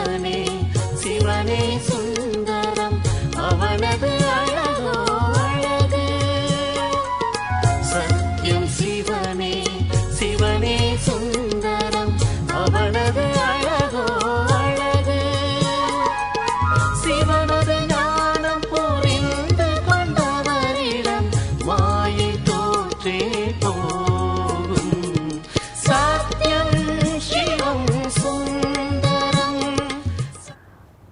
சிவனே சிவனே சுந்தரம் அவனது அழகோ அழகு. சத்யம் சிவனே சிவனே சுந்தரம் அவனது அழகோ அழகு. சிவனது ஞானம் புரிந்து கொண்டவரிடம் மாயை தோற்றே போகும். சத்யம் சிவம் சுந்தரம்.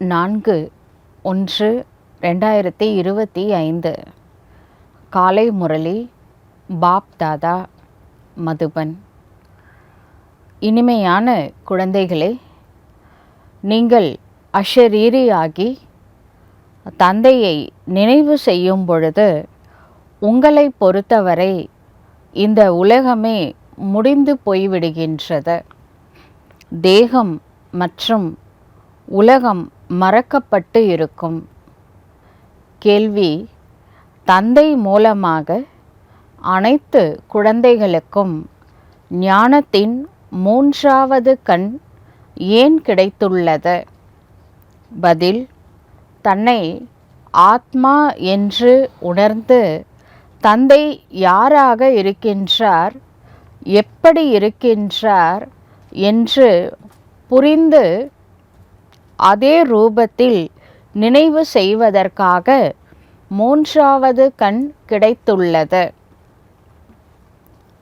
4/1/2025 காலை முரளி பாப் தாதா மதுபன். இனிமையான குழந்தைகளே, நீங்கள் அஷரீரியாகி தந்தையை நினைவு செய்யும் பொழுது உங்களை பொறுத்தவரை இந்த உலகமே முடிந்து போய்விடுகின்றது. தேகம் மற்றும் உலகம் மறக்கப்பட்டு இருக்கும். கேள்வி: தந்தை மூலமாக அனைத்து குழந்தைகளுக்கும் ஞானத்தின் 3வது கண் ஏன் கிடைத்துள்ளது? பதில்: தன்னை ஆத்மா என்று உணர்ந்து தந்தை யாராக இருக்கின்றார், எப்படி இருக்கின்றார் என்று புரிந்து அதே ரூபத்தில் நினைவு செய்வதற்காக 3வது கண் கிடைத்துள்ளது.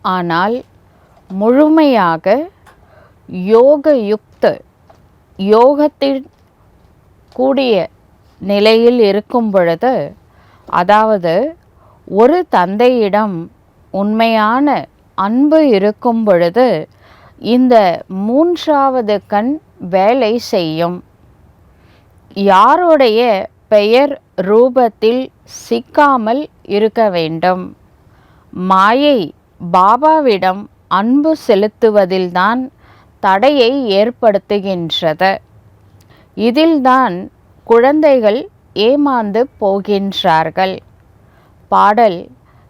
ஆனால் முழுமையாக யோகத்தின் கூடிய நிலையில் இருக்கும் பொழுது, அதாவது ஒரு தந்தையிடம் உண்மையான அன்பு இருக்கும் பொழுது இந்த 3வது கண் வேலை செய்யும். யாருடைய பெயர் ரூபத்தில் சிக்காமல் இருக்க வேண்டும். மாயை பாபாவிடம் அன்பு செலுத்துவதில்தான் தடையை ஏற்படுத்துகின்றது. இதில்தான் குழந்தைகள் ஏமாந்து போகின்றார்கள். பாடல்: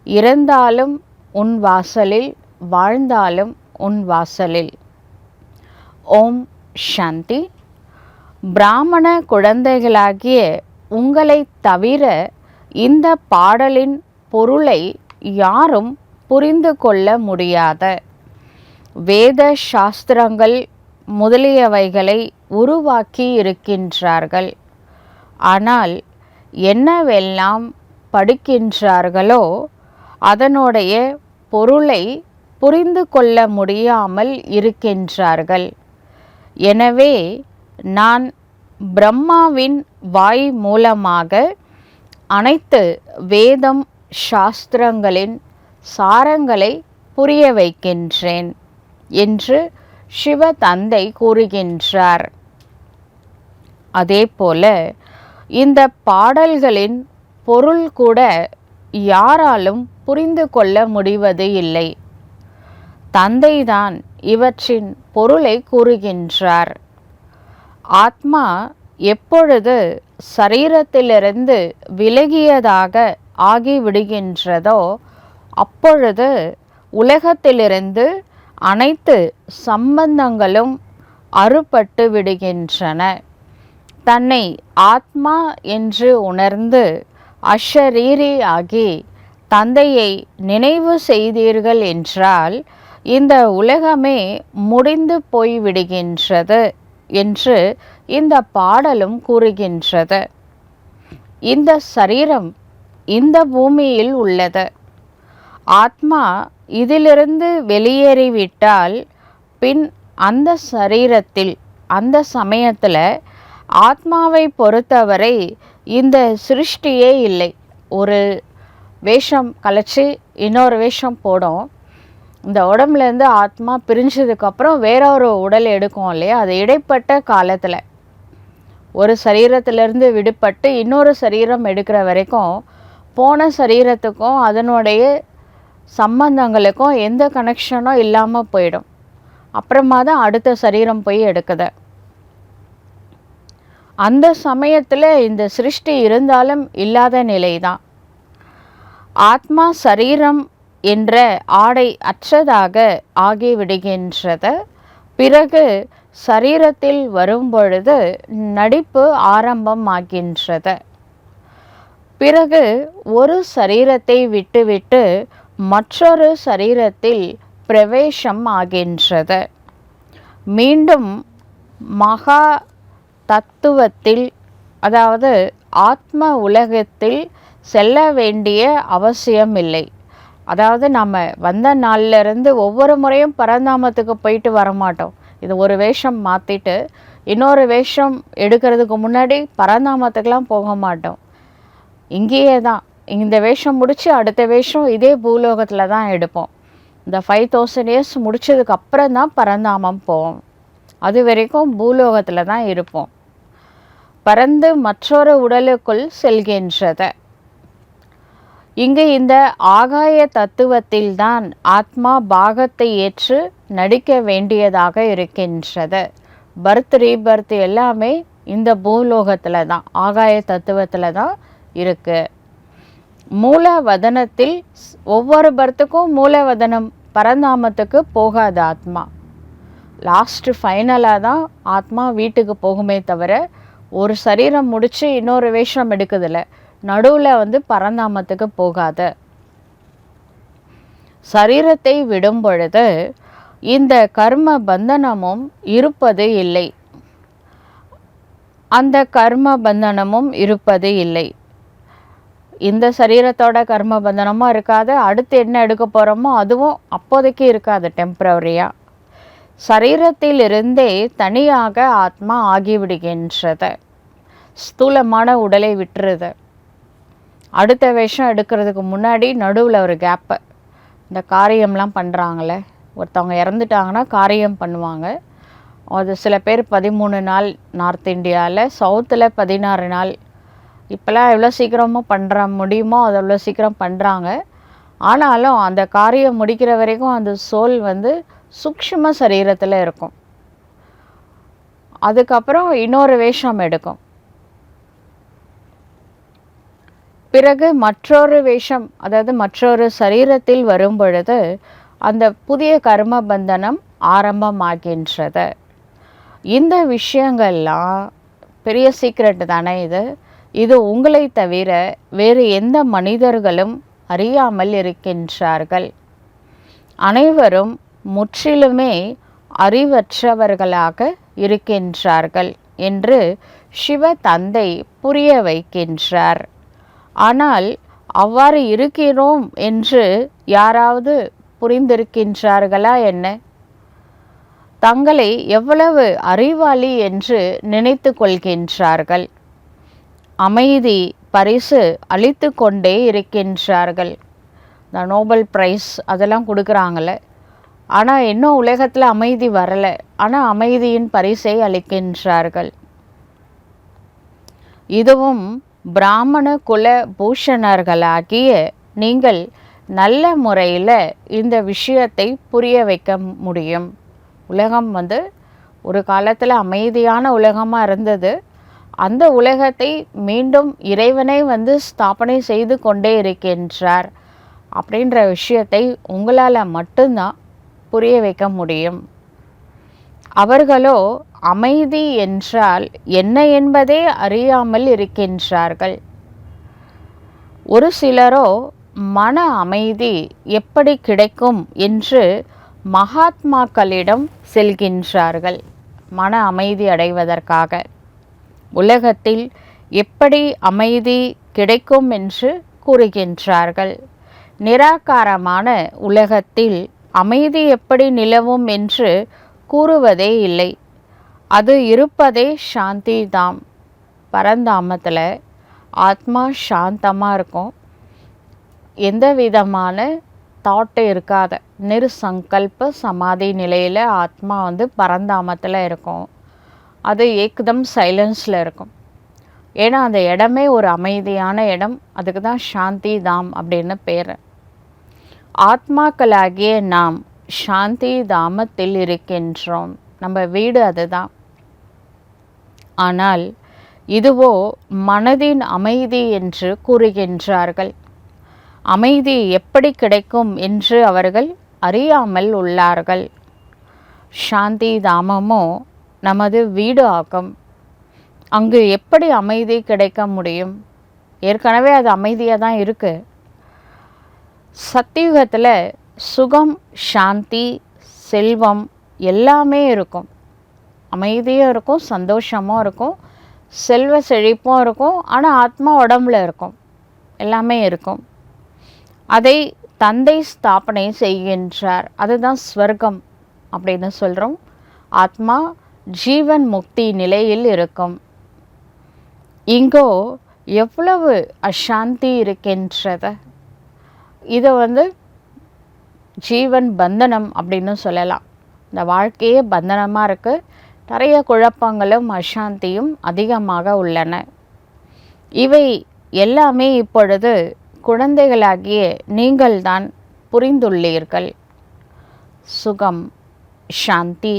இறந்தாலும் உன் வாசலில், வாழ்ந்தாலும் உன் வாசலில். ஓம் சாந்தி. பிராமண குழந்தைகளாகிய உங்களை தவிர இந்த பாடலின் பொருளை யாரும் புரிந்து கொள்ள முடியாத வேத சாஸ்திரங்கள் முதலியவைகளை உருவாக்கி இருக்கின்றார்கள். ஆனால் என்னவெல்லாம் படிக்கின்றார்களோ அதனுடைய பொருளை புரிந்து கொள்ள முடியாமல் இருக்கின்றார்கள். எனவே நான் பிரம்மாவின் வாய் மூலமாக அனைத்து வேதம் சாஸ்திரங்களின் சாரங்களை புரிய வைக்கின்றேன் என்று சிவ தந்தை கூறுகின்றார். அதேபோல இந்த பாடல்களின் பொருள் கூட யாராலும் புரிந்து கொள்ள முடிவது இல்லை. தந்தைதான் இவற்றின் பொருளை கூறுகின்றார். ஆத்மா எப்பொழுது சரீரத்திலிருந்து விலகியதாக ஆகிவிடுகின்றதோ அப்பொழுது உலகத்திலிருந்து அனைத்து சம்பந்தங்களும் அறுபட்டு விடுகின்றன. தன்னை ஆத்மா என்று உணர்ந்து அஷரீரி ஆகி தந்தையை நினைவு செய்தீர்கள் என்றால் இந்த உலகமே முடிந்து போய்விடுகின்றது என்று இந்த பாடலும் கூறுகின்றது. இந்த சரீரம் இந்த பூமியில் உள்ளது. ஆத்மா இதிலிருந்து வெளியேறிவிட்டால் பின் அந்த சரீரத்தில் அந்த சமயத்தில் ஆத்மாவை பொறுத்தவரை இந்த சிருஷ்டியே இல்லை. ஒரு வேஷம் கலைச்சி இன்னொரு வேஷம் போடும். இந்த உடம்புலேருந்து ஆத்மா பிரிஞ்சதுக்கப்புறம் வேற ஒரு உடல் எடுக்கும் இல்லையா, அது இடைப்பட்ட காலத்தில் ஒரு சரீரத்திலிருந்து விடுபட்டு இன்னொரு சரீரம் எடுக்கிற வரைக்கும் போன சரீரத்துக்கும் அதனுடைய சம்பந்தங்களுக்கும் எந்த கனெக்ஷனும் இல்லாமல் போயிடும். அப்புறமா தான் அடுத்த சரீரம் போய் எடுக்குது. அந்த சமயத்தில் இந்த சிருஷ்டி இருந்தாலும் இல்லாத நிலைதான். ஆத்மா சரீரம் என்ற ஆடை அற்றதாக ஆகிவிடுகின்றது. பிறகு சரீரத்தில் வரும்பொழுது நடிப்பு ஆரம்பமாகின்றது. பிறகு ஒரு சரீரத்தை விட்டுவிட்டு மற்றொரு சரீரத்தில் பிரவேசம் ஆகின்றது. மீண்டும் மகா தத்துவத்தில், அதாவது ஆத்ம உலகத்தில் செல்ல வேண்டிய அவசியமில்லை. அதாவது நம்ம வந்த நாள்லேருந்து ஒவ்வொரு முறையும் பரந்தாமத்துக்கு போயிட்டு வரமாட்டோம். இது ஒரு வேஷம் மாற்றிட்டு இன்னொரு வேஷம் எடுக்கிறதுக்கு முன்னாடி பரந்தாமத்துக்கெலாம் போக மாட்டோம். இங்கேயே தான் இந்த வேஷம் முடித்து அடுத்த வேஷம் இதே பூலோகத்தில் தான் எடுப்போம். இந்த 5000 இயர்ஸ் முடித்ததுக்கு அப்புறம் தான் பரந்தாமம் போவோம். அது வரைக்கும் பூலோகத்தில் தான் இருப்போம். பறந்து மற்றொரு உடலுக்குள் செல்கின்றது. இங்கு இந்த ஆகாய தத்துவத்தில்தான் ஆத்மா பாகத்தை ஏற்று நடிக்க வேண்டியதாக இருக்கின்றது. பர்த் ரீபர்த் எல்லாமே இந்த பூலோகத்தில் தான், ஆகாய தத்துவத்தில் தான் இருக்கு. மூலவதனத்தில் ஒவ்வொரு பர்த்துக்கும் மூலவதனம் பரந்தாமத்துக்கு போகாது ஆத்மா. லாஸ்ட் ஃபைனலாக தான் ஆத்மா வீட்டுக்கு போகுமே தவிர ஒரு சரீரம் முடித்து இன்னொரு வேஷம் எடுக்குதில்ல. நடுவில் பரந்தாமத்துக்கு போகாது. சரீரத்தை விடும் பொழுது இந்த கர்ம பந்தனமும் இருப்பது இல்லை. அந்த கர்ம பந்தனமும் இருப்பது இல்லை. இந்த சரீரத்தோட கர்ம பந்தனமும் இருக்காது. அடுத்து என்ன எடுக்க போகிறோமோ அதுவும் அப்போதைக்கு இருக்காது, டெம்பரரியாக. சரீரத்திலிருந்தே தனியாக ஆத்மா ஆகிவிடுகின்றது. ஸ்தூலமான உடலை விட்டுருது. அடுத்த வேஷம் எடுக்கிறதுக்கு முன்னாடி நடுவில் ஒரு கேப்பு. இந்த காரியம்லாம் பண்ணுறாங்களே, ஒருத்தவங்க இறந்துட்டாங்கன்னா காரியம் பண்ணுவாங்க. அது சில பேர் 13 நாள் நார்த் இந்தியாவில், சவுத்தில் 16 நாள். இப்போல்லாம் எவ்வளோ சீக்கிரமாக பண்ணுற முடியுமோ அது எவ்வளோ சீக்கிரம் பண்ணுறாங்க. ஆனாலும் அந்த காரியம் முடிக்கிற வரைக்கும் அந்த சோல் சூக்ஷ்ம சரீரத்தில் இருக்கும். அதுக்கப்புறம் இன்னொரு வேஷம் எடுக்கும். பிறகு மற்றொரு வேஷம், அதாவது மற்றொரு சரீரத்தில் வரும் பொழுது அந்த புதிய கர்ம பந்தனம் ஆரம்பமாகின்றது. இந்த விஷயங்கள்லாம் பெரிய சீக்ரெட் தானே இது உங்களை தவிர வேறு எந்த மனிதர்களும் அறியாமல் இருக்கின்றார்கள். அனைவரும் முற்றிலுமே அறிவற்றவர்களாக இருக்கின்றார்கள் என்று சிவ தந்தை புரிய வைக்கின்றார். ஆனால் அவ்வாறு இருக்கிறோம் என்று யாராவது புரிந்திருக்கின்றார்களா என்ன? தங்களை எவ்வளவு அறிவாளி என்று நினைத்து கொள்கின்றார்கள். அமைதி பரிசு அளித்து கொண்டே இருக்கின்றார்கள். இந்த நோபல் பிரைஸ் அதெல்லாம் கொடுக்குறாங்கள. ஆனால் இன்னும் உலகத்தில் அமைதி வரலை. ஆனால் அமைதியின் பரிசை அளிக்கின்றார்கள். இதுவும் பிராமண குல பூஷணர்களாகிய நீங்கள் நல்ல முறையில் இந்த விஷயத்தை புரிய வைக்க முடியும். உலகம் ஒரு காலத்தில் அமைதியான உலகமாக இருந்தது. அந்த உலகத்தை மீண்டும் இறைவனை ஸ்தாபனை செய்து கொண்டே இருக்கின்றார் அப்படின்ற விஷயத்தை உங்களால் மட்டும்தான் புரிய வைக்க முடியும். அவர்களோ அமைதி என்றால் என்ன என்பதே அறியாமல் இருக்கின்றார்கள். ஒரு சிலரோ மன அமைதி எப்படி கிடைக்கும் என்று மகாத்மாக்களிடம் செல்கின்றார்கள். மன அமைதி அடைவதற்காக உலகத்தில் எப்படி அமைதி கிடைக்கும் என்று கூறுகின்றார்கள். நிராகாரமான உலகத்தில் அமைதி எப்படி நிலவும் என்று கூறுவதே இல்லை. அது இருப்பதே சாந்தி தாம். பரந்தாமத்தில் ஆத்மா சாந்தமாக இருக்கும். எந்த விதமான தாட்டு இருக்காத நிர்சங்கல்ப சமாதி நிலையில் ஆத்மா பரந்தாமத்தில் இருக்கும். அது ஏக்தம் சைலன்ஸில் இருக்கும். ஏன்னா அந்த இடமே ஒரு அமைதியான இடம். அதுக்கு தான் சாந்தி தாம் அப்படின்னு பேர். ஆத்மாக்களாகிய நாம் சாந்தி தாமத்தில் இருக்கின்றோம். நம்ம வீடு அதுதான். ஆனால் இதுவோ மனதின் அமைதி என்று கூறுகின்றார்கள். அமைதி எப்படி கிடைக்கும் என்று அவர்கள் அறியாமல் உள்ளார்கள். சாந்தி தாமமோ நமது வீடு ஆகும். அங்கு எப்படி அமைதி கிடைக்க முடியும்? ஏற்கனவே அது அமைதியாக தான் இருக்குது. சத்தியுகத்தில் சுகம், சாந்தி, செல்வம் எல்லாமே இருக்கும். அமைதியும் இருக்கும், சந்தோஷமும் இருக்கும், செல்வ செழிப்பும் இருக்கும். ஆனால் ஆத்மா உடம்புல இருக்கும், எல்லாமே இருக்கும். அதை தந்தை ஸ்தாபனை செய்கின்றார். அதுதான் ஸ்வர்க்கம் அப்படின்னு சொல்கிறோம். ஆத்மா ஜீவன் முக்தி நிலையில் இருக்கும். இங்கோ எவ்வளவு அசாந்தி இருக்கின்றது. இதை ஜீவன் பந்தனம் அப்படின்னு சொல்லலாம். இந்த வாழ்க்கையே பந்தனமாக இருக்குது. நிறைய குழப்பங்களும் அசாந்தியும் அதிகமாக உள்ளன. இவை எல்லாமே இப்பொழுது குழந்தைகளாகிய நீங்கள்தான் புரிந்துள்ளீர்கள். சுகம், சாந்தி,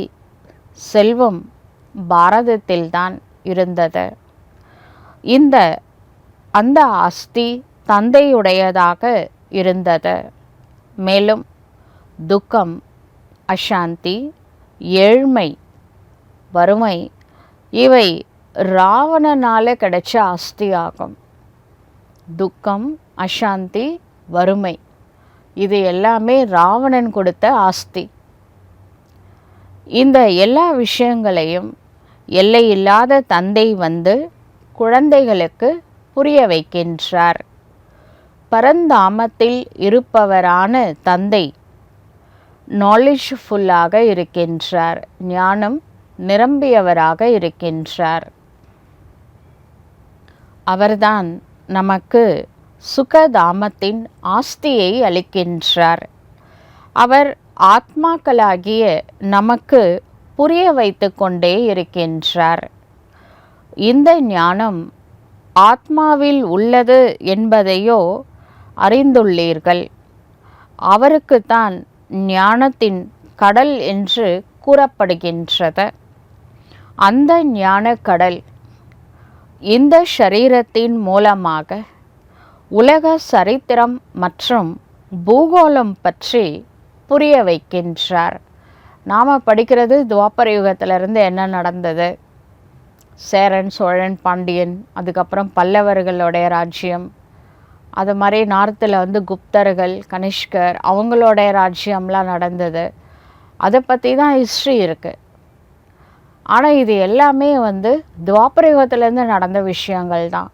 செல்வம் பாரதத்தில்தான் இருந்தது. அந்த ஆஸ்தி தந்தையுடையதாக இருந்தது. மேலும் துக்கம், அசாந்தி, ஏழ்மை, வறுமை இவை ராவணனால் கிடைச்ச ஆஸ்தி ஆகும். துக்கம், அசாந்தி, வறுமை இது எல்லாமே ராவணன் கொடுத்த ஆஸ்தி. இந்த எல்லா விஷயங்களையும் எல்லையில்லாத தந்தை குழந்தைகளுக்கு புரிய வைக்கின்றார். பரந்தாமத்தில் இருப்பவரான தந்தை நாலேஜ்ஃபுல்லாக இருக்கின்றார், ஞானம் நிரம்பியவராக இருக்கின்றார். அவர்தான் நமக்கு சுகதாமத்தின் ஆஸ்தியை அளிக்கின்றார். அவர் ஆத்மாக்களாகிய நமக்கு புரிய வைத்து கொண்டே இருக்கின்றார். இந்த ஞானம் ஆத்மாவில் உள்ளது என்பதையோ அறிந்துள்ளீர்கள். அவருக்குத்தான் ஞானத்தின் கடல் என்று கூறப்படுகின்றது. அந்த ஞான கடல் இந்த ஷரீரத்தின் மூலமாக உலக சரித்திரம் மற்றும் பூகோளம் பற்றி புரிய வைக்கின்றார். நாம் படிக்கிறது துவாபர யுகத்திலிருந்து என்ன நடந்தது, சேரன், சோழன், பாண்டியன், அதுக்கப்புறம் பல்லவர்களுடைய ராஜ்யம், அது மாதிரி நார்த்தில் குப்தர்கள், கனிஷ்கர் அவங்களுடைய ராஜ்யம்லாம் நடந்தது. அதை பற்றி தான் ஹிஸ்ட்ரி இருக்குது. ஆனால் இது எல்லாமே துவாபர யுகத்திலேருந்து நடந்த விஷயங்கள் தான்.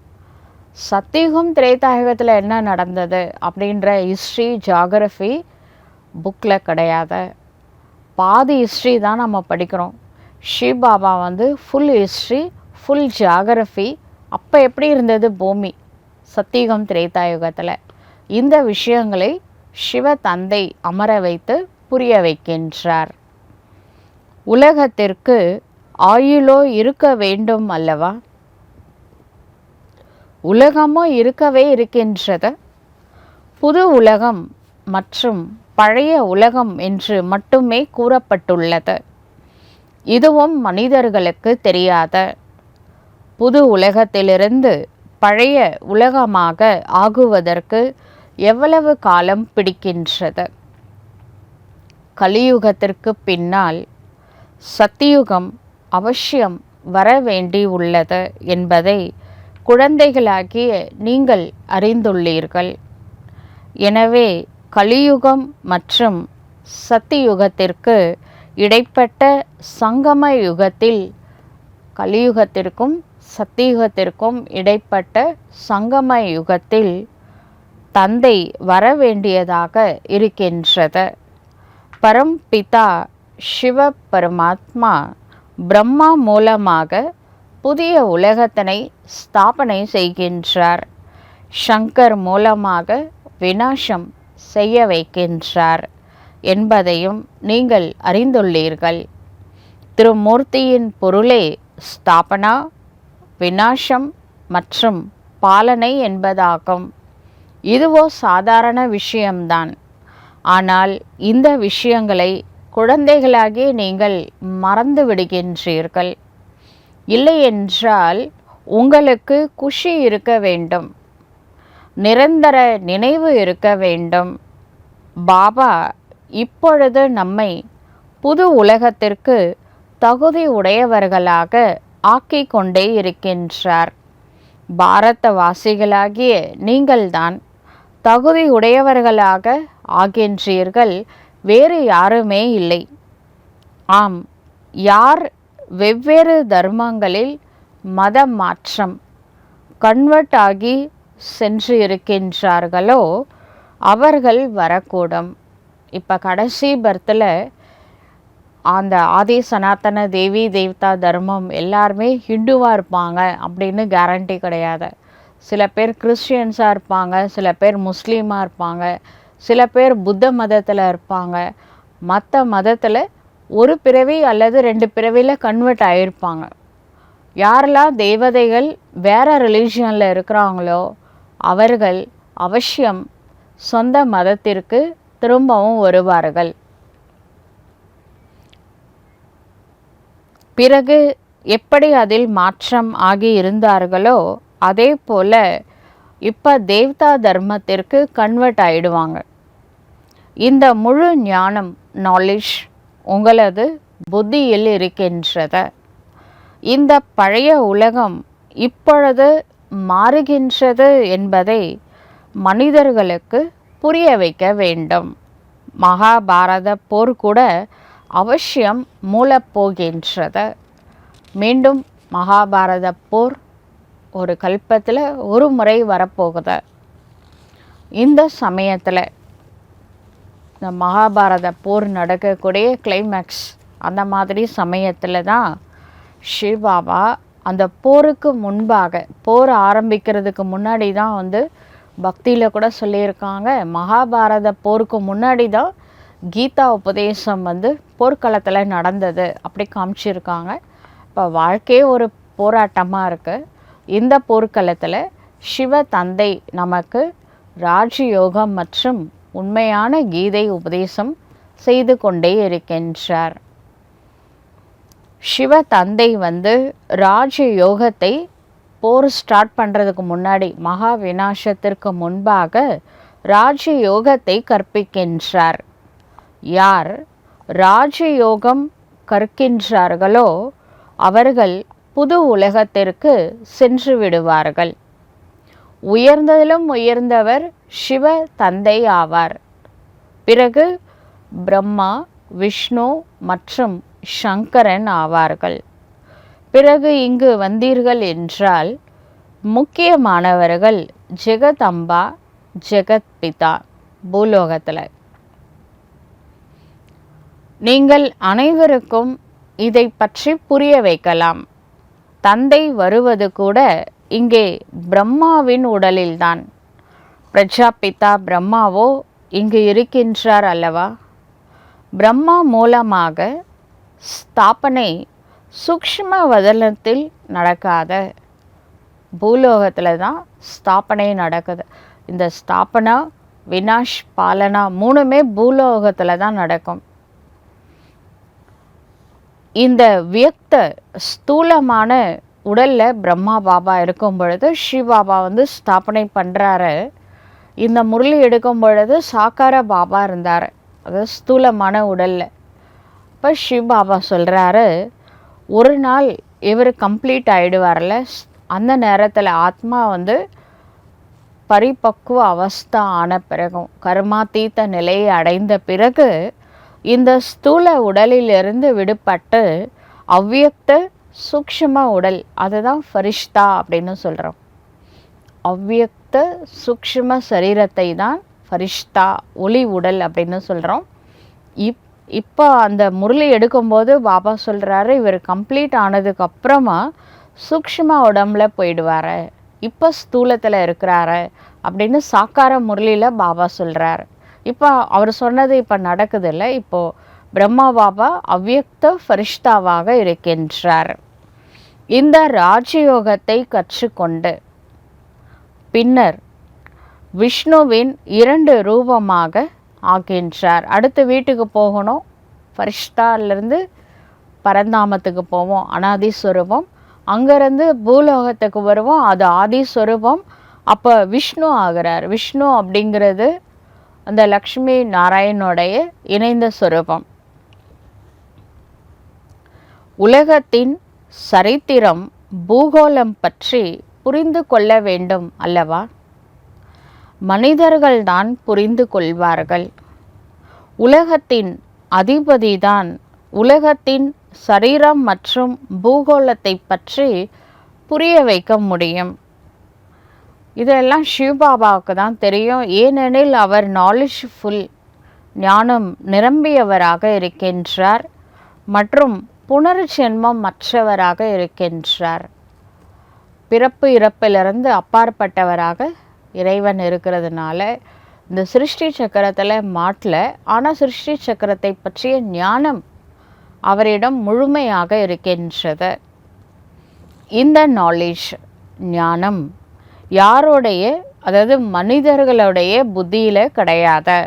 சத்தியுகம், திரேதாயுகத்தில் என்ன நடந்தது அப்படின்ற ஹிஸ்ட்ரி, ஜாகிரஃபி புக்கில் கிடையாது. பாதி ஹிஸ்ட்ரி தான் நம்ம படிக்கிறோம். Sri Baba full history, full geography, அப்போ எப்படி இருந்தது பூமி சத்தியுகம், திரேதாயுகத்தில், இந்த விஷயங்களை சிவ தந்தை அமர வைத்து புரிய வைக்கின்றார். உலகத்திற்கு ஆயுளோ இருக்க வேண்டும் அல்லவா? உலகமோ இருக்கவே இருக்கின்றது. புது உலகம் மற்றும் பழைய உலகம் என்று மட்டுமே கூறப்பட்டுள்ளது. இதுவும் மனிதர்களுக்கு தெரியாத புது உலகத்திலிருந்து பழைய உலகமாக ஆகுவதற்கு எவ்வளவு காலம் பிடிக்கின்றது. கலியுகத்திற்கு பின்னால் சத்தியுகம் அவசியம் வர வேண்டி உள்ளது என்பதை குழந்தைகளாகிய நீங்கள் அறிந்துள்ளீர்கள். எனவே கலியுகம் மற்றும் சத்தியுகத்திற்கு இடைப்பட்ட சங்கம யுகத்தில், கலியுகத்திற்கும் சத்தியுகத்திற்கும் இடைப்பட்ட சங்கம யுகத்தில் தந்தை வர வேண்டியதாக இருக்கின்றது. பரம்பிதா சிவ பரமாத்மா பிரம்மா மூலமாக புதிய உலகத்தினை ஸ்தாபனை செய்கின்றார். சங்கர் மூலமாக விநாசம் செய்ய வைக்கின்றார் என்பதையும் நீங்கள் அறிந்துள்ளீர்கள். திருமூர்த்தியின் பொருளே ஸ்தாபனா, விநாசம் மற்றும் பாலனை என்பதாகும். இதுவோ சாதாரண விஷயம்தான். ஆனால் இந்த விஷயங்களை குழந்தைகளாகிய நீங்கள் மறந்து விடுகின்றீர்கள். இல்லையென்றால் உங்களுக்கு குஷி இருக்க வேண்டும், நிரந்தர நினைவு இருக்க வேண்டும். பாபா இப்பொழுது நம்மை புது உலகத்திற்கு தகுதி உடையவர்களாக ஆக்கிக் கொண்டே இருக்கின்றார். பாரதவாசிகளாகிய நீங்கள்தான் தகுதி உடையவர்களாக ஆகின்றீர்கள், வேறு யாருமே இல்லை. ஆம், யார் வெவ்வேறு தர்மங்களில் மத மாற்றம் கன்வெர்ட் ஆகி சென்று இருக்கின்றார்களோ அவர்கள் வரக்கூடும். இப்போ கடைசி பர்த்தில் அந்த ஆதி சனாதன தேவி தேவதா தர்மம் எல்லாருமே ஹிந்துவாக இருப்பாங்க அப்படின்னு கேரண்டி கிடையாது. சில பேர் கிறிஸ்டியன்ஸாக இருப்பாங்க, சில பேர் முஸ்லீமாக இருப்பாங்க, சில பேர் புத்த மதத்தில் இருப்பாங்க, மற்ற மதத்தில் ஒரு பிறவி அல்லது 2 பிறவியில் கன்வெர்ட் ஆகியிருப்பாங்க. யாரெல்லாம் தேவதைகள் வேறு ரிலீஜியனில் இருக்கிறாங்களோ அவர்கள் அவசியம் சொந்த மதத்திற்கு திரும்பவும் வருவார்கள். பிறகு எப்படி அதில் மாற்றம் ஆகி இருந்தார்களோ அதே போல் இப்போ தேவதா தர்மத்திற்கு கன்வெர்ட் ஆகிடுவாங்க. இந்த முழு ஞானம் நாலேஜ் உங்களது புத்தியில் இருக்கின்றது. இந்த பழைய உலகம் இப்பொழுது மாறுகின்றது என்பதை மனிதர்களுக்கு புரிய வைக்க வேண்டும். மகாபாரத போர் கூட அவசியம் மூலப்போகின்றது. மீண்டும் மகாபாரத போர் ஒரு கல்பத்தில் ஒரு முறை வரப்போகுது. இந்த சமயத்தில் இந்த மகாபாரத போர் நடக்கக்கூடிய கிளைமேக்ஸ் அந்த மாதிரி சமயத்தில் தான் சிவபாபா அந்த போருக்கு முன்பாக, போர் ஆரம்பிக்கிறதுக்கு முன்னாடி தான் பக்தியில் கூட சொல்லியிருக்காங்க, மகாபாரத போருக்கு முன்னாடி தான் கீதா உபதேசம் போர்க்களத்தில் நடந்தது அப்படி காமிச்சிருக்காங்க. இப்போ வாழ்க்கையே ஒரு போராட்டமாக இருக்குது. இந்த போர்க்களத்தில் சிவ தந்தை நமக்கு ராஜயோகம் மற்றும் உண்மையான கீதை உபதேசம் செய்து கொண்டே இருக்கின்றார். சிவ தந்தை ராஜயோகத்தை போர் ஸ்டார்ட் பண்ணுறதுக்கு முன்னாடி, மகா விநாசத்திற்கு முன்பாக ராஜயோகத்தை கற்பிக்கின்றார். யார் ராஜயோகம் கற்கின்றார்களோ அவர்கள் புது உலகத்திற்கு சென்று விடுவார்கள். உயர்ந்ததிலும் உயர்ந்தவர் சிவ தந்தை ஆவார். பிறகு பிரம்மா, விஷ்ணு மற்றும் சங்கரன் ஆவார்கள். பிறகு இங்கு வந்தீர்கள் என்றால் முக்கியமானவர்கள் ஜெகதம்பா, ஜெகத் பிதா பூலோகத்தில். நீங்கள் அனைவருக்கும் இதை பற்றி புரிய வைக்கலாம். தந்தை வருவது கூட இங்கே பிரம்மாவின் உடலில்தான். பிரஜாபிதா பிரம்மாவோ இங்கு இருக்கின்றார் அல்லவா? பிரம்மா மூலமாக ஸ்தாபனை சூக்ஷ்ம வதனத்தில் நடக்காத, பூலோகத்தில் தான் ஸ்தாபனை நடக்குது. இந்த ஸ்தாபனா, வினாஷ், பாலனா 3மே பூலோகத்தில் தான் நடக்கும். இந்த வியக்த ஸ்தூலமான உடலில் பிரம்மா பாபா இருக்கும் பொழுது சிவபாபா ஸ்தாபனை பண்ணுறாரு. இந்த முரளி எடுக்கும் பொழுது சாக்கார பாபா இருந்தார், அது ஸ்தூலமான உடலில். இப்போ சிவபாபா சொல்கிறாரு, ஒரு நாள் இவர் கம்ப்ளீட் ஆகிடுவார்ல, அந்த நேரத்தில் ஆத்மா பரிபக்குவ அவஸ்தா ஆன பிறகும், கர்மாத்தீத்த நிலையை அடைந்த பிறகு இந்த ஸ்தூல உடலிலிருந்து விடுபட்டு அவ்வியக்த சூக்ஷ்ம உடல், அதுதான் ஃபரிஷ்தா அப்படின்னு சொல்கிறோம். அவ்வியக்த சூக்ஷ்ம சரீரத்தை தான் ஃபரிஷ்தா, ஒளி உடல் அப்படின்னு சொல்கிறோம். இப்போ அந்த முரளி எடுக்கும்போது பாபா சொல்கிறாரு, இவர் கம்ப்ளீட் ஆனதுக்கப்புறமா சூக்ஷ்ம உடம்புல போயிடுவார், இப்போ ஸ்தூலத்தில் இருக்கிறாரு அப்படின்னு சாக்கார முரளியில் பாபா சொல்கிறார். இப்போ அவர் சொன்னது இப்போ நடக்குது இல்லை. இப்போது பிரம்மா பாபா அவ்வியக்த ஃபரிஷ்தாவாக இருக்கின்றார். இந்த ராஜயோகத்தை கற்றுக்கொண்டு பின்னர் விஷ்ணுவின் 2 ரூபமாக ஆகின்றார். அடுத்து வீட்டுக்கு போகணும், ஃபரிஷ்தாலிருந்து பரந்தாமத்துக்கு போவோம், அனாதிஸ்வரூபம். அங்கேருந்து பூலோகத்துக்கு வருவோம், அது ஆதிஸ்வரூபம். அப்போ விஷ்ணு ஆகிறார். விஷ்ணு அப்படிங்கிறது அந்த லக்ஷ்மி நாராயணனுடைய இணைந்த ஸ்வரூபம். உலகத்தின் சரித்திரம் பூகோளம் பற்றி புரிந்து கொள்ள வேண்டும் அல்லவா? மனிதர்கள்தான் புரிந்து கொள்வார்கள். உலகத்தின் அதிபதிதான் உலகத்தின் சரீரம் மற்றும் பூகோளத்தை பற்றி புரிய வைக்க முடியும். இதெல்லாம் சிவபாபாவுக்கு தான் தெரியும். ஏனெனில் அவர் நாலேஜ்ஃபுல், ஞானம் நிரம்பியவராக இருக்கின்றார் மற்றும் புனர்ஜென்மம் மற்றவராக இருக்கின்றார். பிறப்பு இறப்பிலிருந்து அப்பாற்பட்டவராக இறைவன் இருக்கிறதுனால இந்த சிருஷ்டி சக்கரத்தில் மாட்டல. ஆனால் சிருஷ்டி சக்கரத்தை பற்றிய ஞானம் அவரிடம் முழுமையாக இருக்கின்றது. இந்த நாலேஜ், ஞானம் யாருடைய, அதாவது மனிதர்களுடைய புத்தியில் கிடையாது.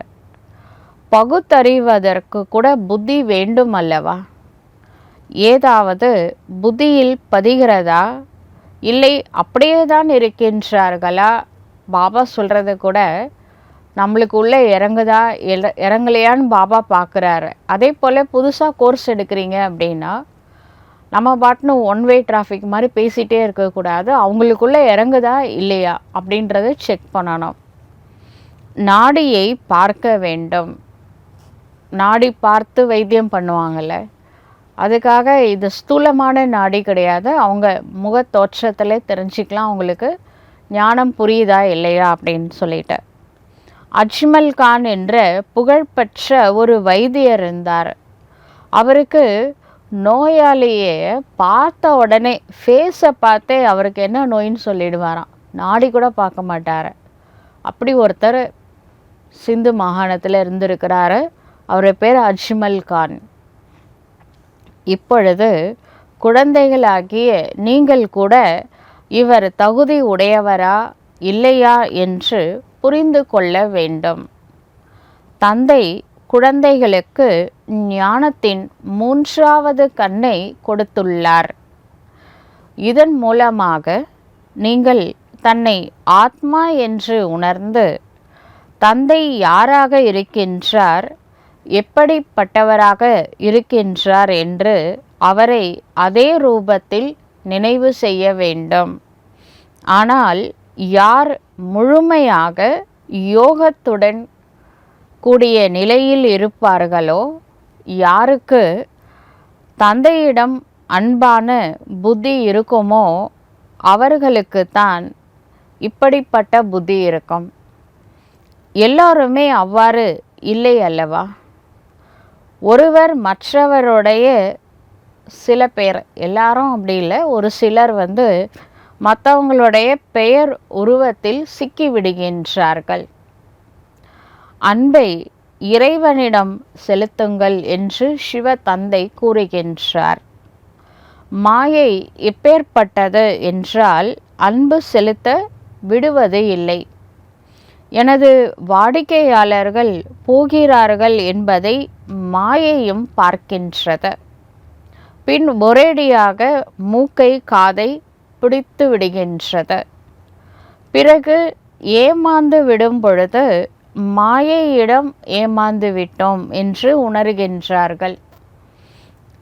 பகுத்தறிவதற்கு கூட புத்தி வேண்டும் அல்லவா? ஏதாவது புத்தியில் பதிகிறதா, இல்லை அப்படியே தான் இருக்கின்றார்களா? பாபா சொல்கிறது கூட நம்மளுக்கு உள்ளே இறங்குதா இறங்கலையான்னு பாபா பார்க்குறாரு. அதே போல் புதுசாக கோர்ஸ் எடுக்கிறீங்க அப்படின்னா நம்ம பாட்டுன்னு ஒன் வே டிராஃபிக் மாதிரி பேசிகிட்டே இருக்கக்கூடாது. அவங்களுக்குள்ளே இறங்குதா இல்லையா அப்படின்றத செக் பண்ணணும். நாடியை பார்க்க வேண்டும். நாடி பார்த்து வைத்தியம் பண்ணுவாங்கள்ல, அதுக்காக இது ஸ்தூலமான நாடி கிடையாது. அவங்க முக தோற்றத்திலே தெரிஞ்சுக்கலாம் அவங்களுக்கு ஞானம் புரியுதா இல்லையா அப்படின்னு சொல்லிட்டு. அஜ்மல் கான் என்ற புகழ்பெற்ற ஒரு வைத்தியர் இருந்தார். அவருக்கு நோயாளியே பார்த்த உடனே ஃபேஸை பார்த்தே அவருக்கு என்ன நோயின்னு சொல்லிடுவாராம். நாடி கூட பார்க்க மாட்டார். அப்படி ஒருத்தர் சிந்து மாகாணத்தில் இருந்திருக்கிறாரு. அவர் பேர் அஜ்மல் கான். இப்பொழுது குழந்தைகளாகிய நீங்கள் கூட இவர் தகுதி உடையவரா இல்லையா என்று புரிந்து கொள்ள வேண்டும். தந்தை குழந்தைகளுக்கு ஞானத்தின் 3வது கண்ணை கொடுத்துள்ளார். இதன் மூலமாக நீங்கள் தன்னை ஆத்மா என்று உணர்ந்து தந்தை யாராக இருக்கின்றார், எப்படிப்பட்டவராக இருக்கின்றார் என்று அவரை அதே ரூபத்தில் நினைவு செய்ய வேண்டும். ஆனால் யார் முழுமையாக யோகத்துடன் கூடிய நிலையில் இருப்பார்களோ, யாருக்கு தந்தையிடம் அன்பான புத்தி இருக்குமோ அவர்களுக்குத்தான் இப்படிப்பட்ட புத்தி இருக்கும். எல்லாருமே அவ்வாறு இல்லை அல்லவா? ஒருவர் மற்றவருடைய, சில பேர், எல்லாரும் அப்படி இல்லை, ஒரு சிலர் மற்றவங்களுடைய பெயர் உருவத்தில் சிக்கி விடுகின்றார்கள். அன்பை இறைவனிடம் செலுத்துங்கள் என்று சிவ தந்தை கூறுகின்றார். மாயை எப்பேற்பட்டது என்றால் அன்பு செலுத்த விடுவது இல்லை. எனது வாடிக்கையாளர்கள் போகிறார்கள் என்பதை மாயையும் பார்க்கின்றது. பின் ஒரேடியாக மூக்கை காதை பிடித்து விடுகின்றது. பிறகு ஏமாந்து விடும் பொழுது மாயையிடம் ஏமாந்து விட்டோம் என்று உணர்கின்றார்கள்.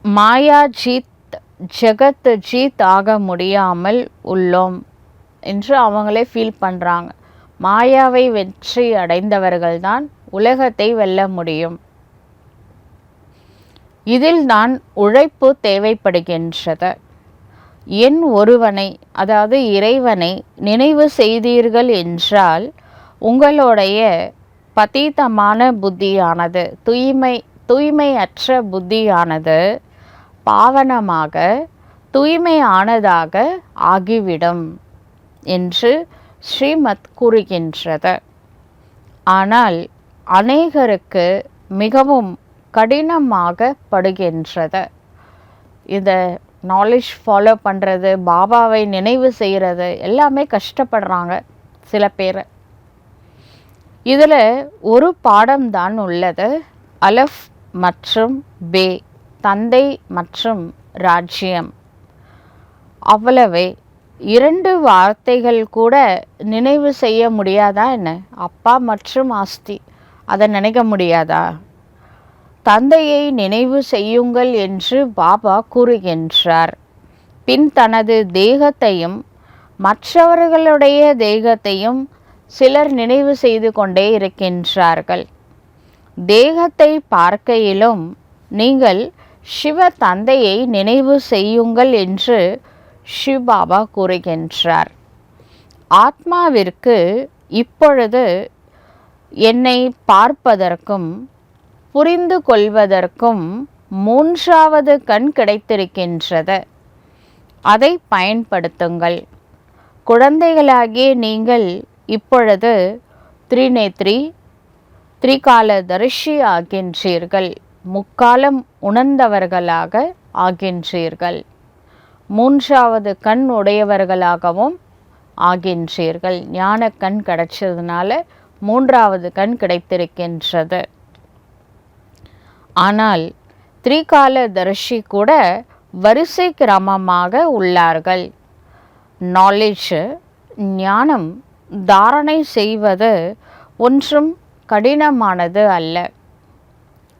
மாயா ஜீத் ஜெகத் ஜீத் ஆக முடியாமல் உள்ளோம் என்று அவங்களே ஃபீல் பண்ணுறாங்க. மாயாவை வெற்றி அடைந்தவர்கள்தான் உலகத்தை வெல்ல முடியும். இதில் தான் உழைப்பு தேவைப்படுகின்றது. என் ஒருவனை, அதாவது இறைவனை நினைவு செய்தீர்கள் என்றால் உங்களுடைய பதீதமான புத்தியானது, தூய்மையற்ற புத்தியானது பாவனமாக தூய்மையானதாக ஆகிவிடும் என்று ஸ்ரீமத் கூறுகின்றது. ஆனால் அநேகருக்கு மிகவும் கடினமாக படுகின்றது. இதை நாலேஜ் ஃபாலோ பண்ணுறது, பாபாவை நினைவு செய்கிறது எல்லாமே கஷ்டப்படுறாங்க சில பேர். இதில் ஒரு பாடம்தான் உள்ளது, அலஃப் மற்றும் பே, தந்தை மற்றும் ராஜ்யம். அவ்வளவே. 2 வார்த்தைகள் கூட நினைவு செய்ய முடியாதா என்ன? அப்பா மற்றும் ஆஸ்தி, அதை நினைக்க முடியாதா? தந்தையை நினைவு செய்யுங்கள் என்று பாபா கூறுகின்றார். பின் தனது தேகத்தையும் மற்றவர்களுடைய தேகத்தையும் சிலர் நினைவு செய்து கொண்டே இருக்கின்றார்கள். தேகத்தை பார்க்கையிலும் நீங்கள் சிவ தந்தையை நினைவு செய்யுங்கள் என்று சிவபாபா கூறுகின்றார். ஆத்மாவிற்கு இப்பொழுது என்னை பார்ப்பதற்கும் புரிந்து கொள்வதற்கும் மூன்றாவது கண் கிடைத்திருக்கின்றது. அதை பயன்படுத்துங்கள். குழந்தைகளாகிய நீங்கள் இப்பொழுது திரிநேத்ரி திரிகாலதரிசி ஆகின்றீர்கள். முக்காலம் உணர்ந்தவர்களாக ஆகின்றீர்கள். மூன்றாவது கண் உடையவர்களாகவும் ஆகின்றீர்கள். ஞான கண் கிடைச்சதுனால மூன்றாவது கண் கிடைத்திருக்கின்றது. ஆனால் திரிகாலதரிசி கூட வரிசை கிரமமாக உள்ளார்கள். நாலேஜ் ஞானம் தாரணை செய்வது ஒன்றும் கடினமானது அல்ல.